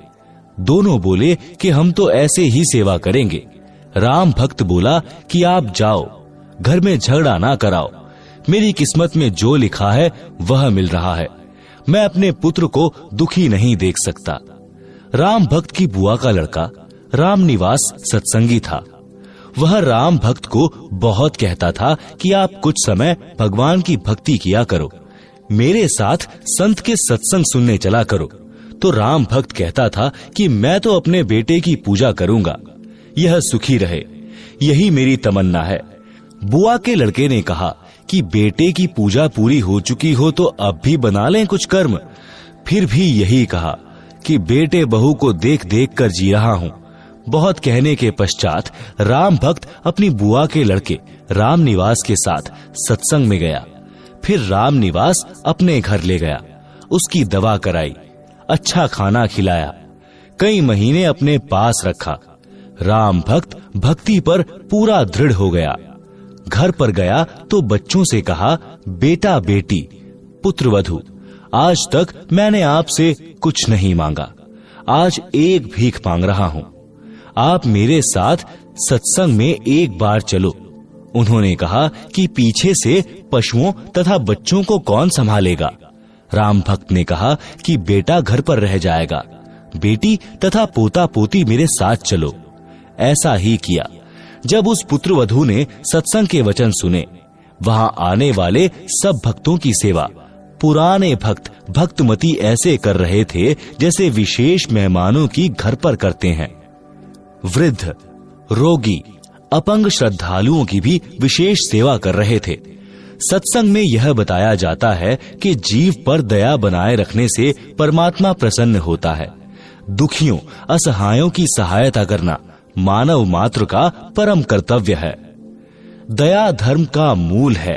दोनों बोले कि हम तो ऐसे ही सेवा करेंगे। राम भक्त बोला कि आप जाओ, घर में झगड़ा ना कराओ। मेरी किस्मत में जो लिखा है वह मिल रहा है। मैं अपने पुत्र को दुखी नहीं देख सकता। राम भक्त की बुआ का लड़का राम निवास सत्संगी था। वह राम भक्त को बहुत कहता था कि आप कुछ समय भगवान की भक्ति किया करो, मेरे साथ संत के सत्संग सुनने चला करो, तो राम भक्त कहता था कि मैं तो अपने बेटे की पूजा करूंगा, यह सुखी रहे, यही मेरी तमन्ना है। बुआ के लड़के ने कहा कि बेटे की पूजा पूरी हो चुकी हो तो अब भी बना लें कुछ कर्म। फिर भी यही कहा कि बेटे बहू को देख देख कर जी रहा हूं। बहुत कहने के पश्चात राम भक्त अपनी बुआ के लड़के राम निवास के साथ सत्संग में गया। फिर राम निवास अपने घर ले गया, उसकी दवा कराई, अच्छा खाना खिलाया, कई महीने अपने पास रखा। राम भक्त भक्ति पर पूरा दृढ़ हो गया। घर पर गया तो बच्चों से कहा, बेटा बेटी पुत्र वधू, आज तक मैंने आपसे कुछ नहीं मांगा, आज एक भीख मांग रहा हूं, आप मेरे साथ सत्संग में एक बार चलो। उन्होंने कहा कि पीछे से पशुओं तथा बच्चों को कौन संभालेगा। राम भक्त ने कहा कि बेटा घर पर रह जाएगा, बेटी तथा पोता पोती मेरे साथ चलो। ऐसा ही किया। जब उस पुत्र वधू ने सत्संग के वचन सुने, वहां आने वाले सब भक्तों की सेवा पुराने भक्त भक्तमती ऐसे कर रहे थे जैसे विशेष मेहमानों की घर पर करते हैं। वृद्ध, रोगी, अपंग श्रद्धालुओं की भी विशेष सेवा कर रहे थे। सत्संग में यह बताया जाता है कि जीव पर दया बनाए रखने से परमात्मा प्रसन्न होता है। दुखियों, असहायों की सहायता करना मानव मात्र का परम कर्तव्य है। दया धर्म का मूल है,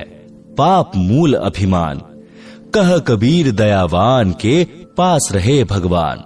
पाप मूल अभिमान। कह कबीर दयावान के पास रहे भगवान।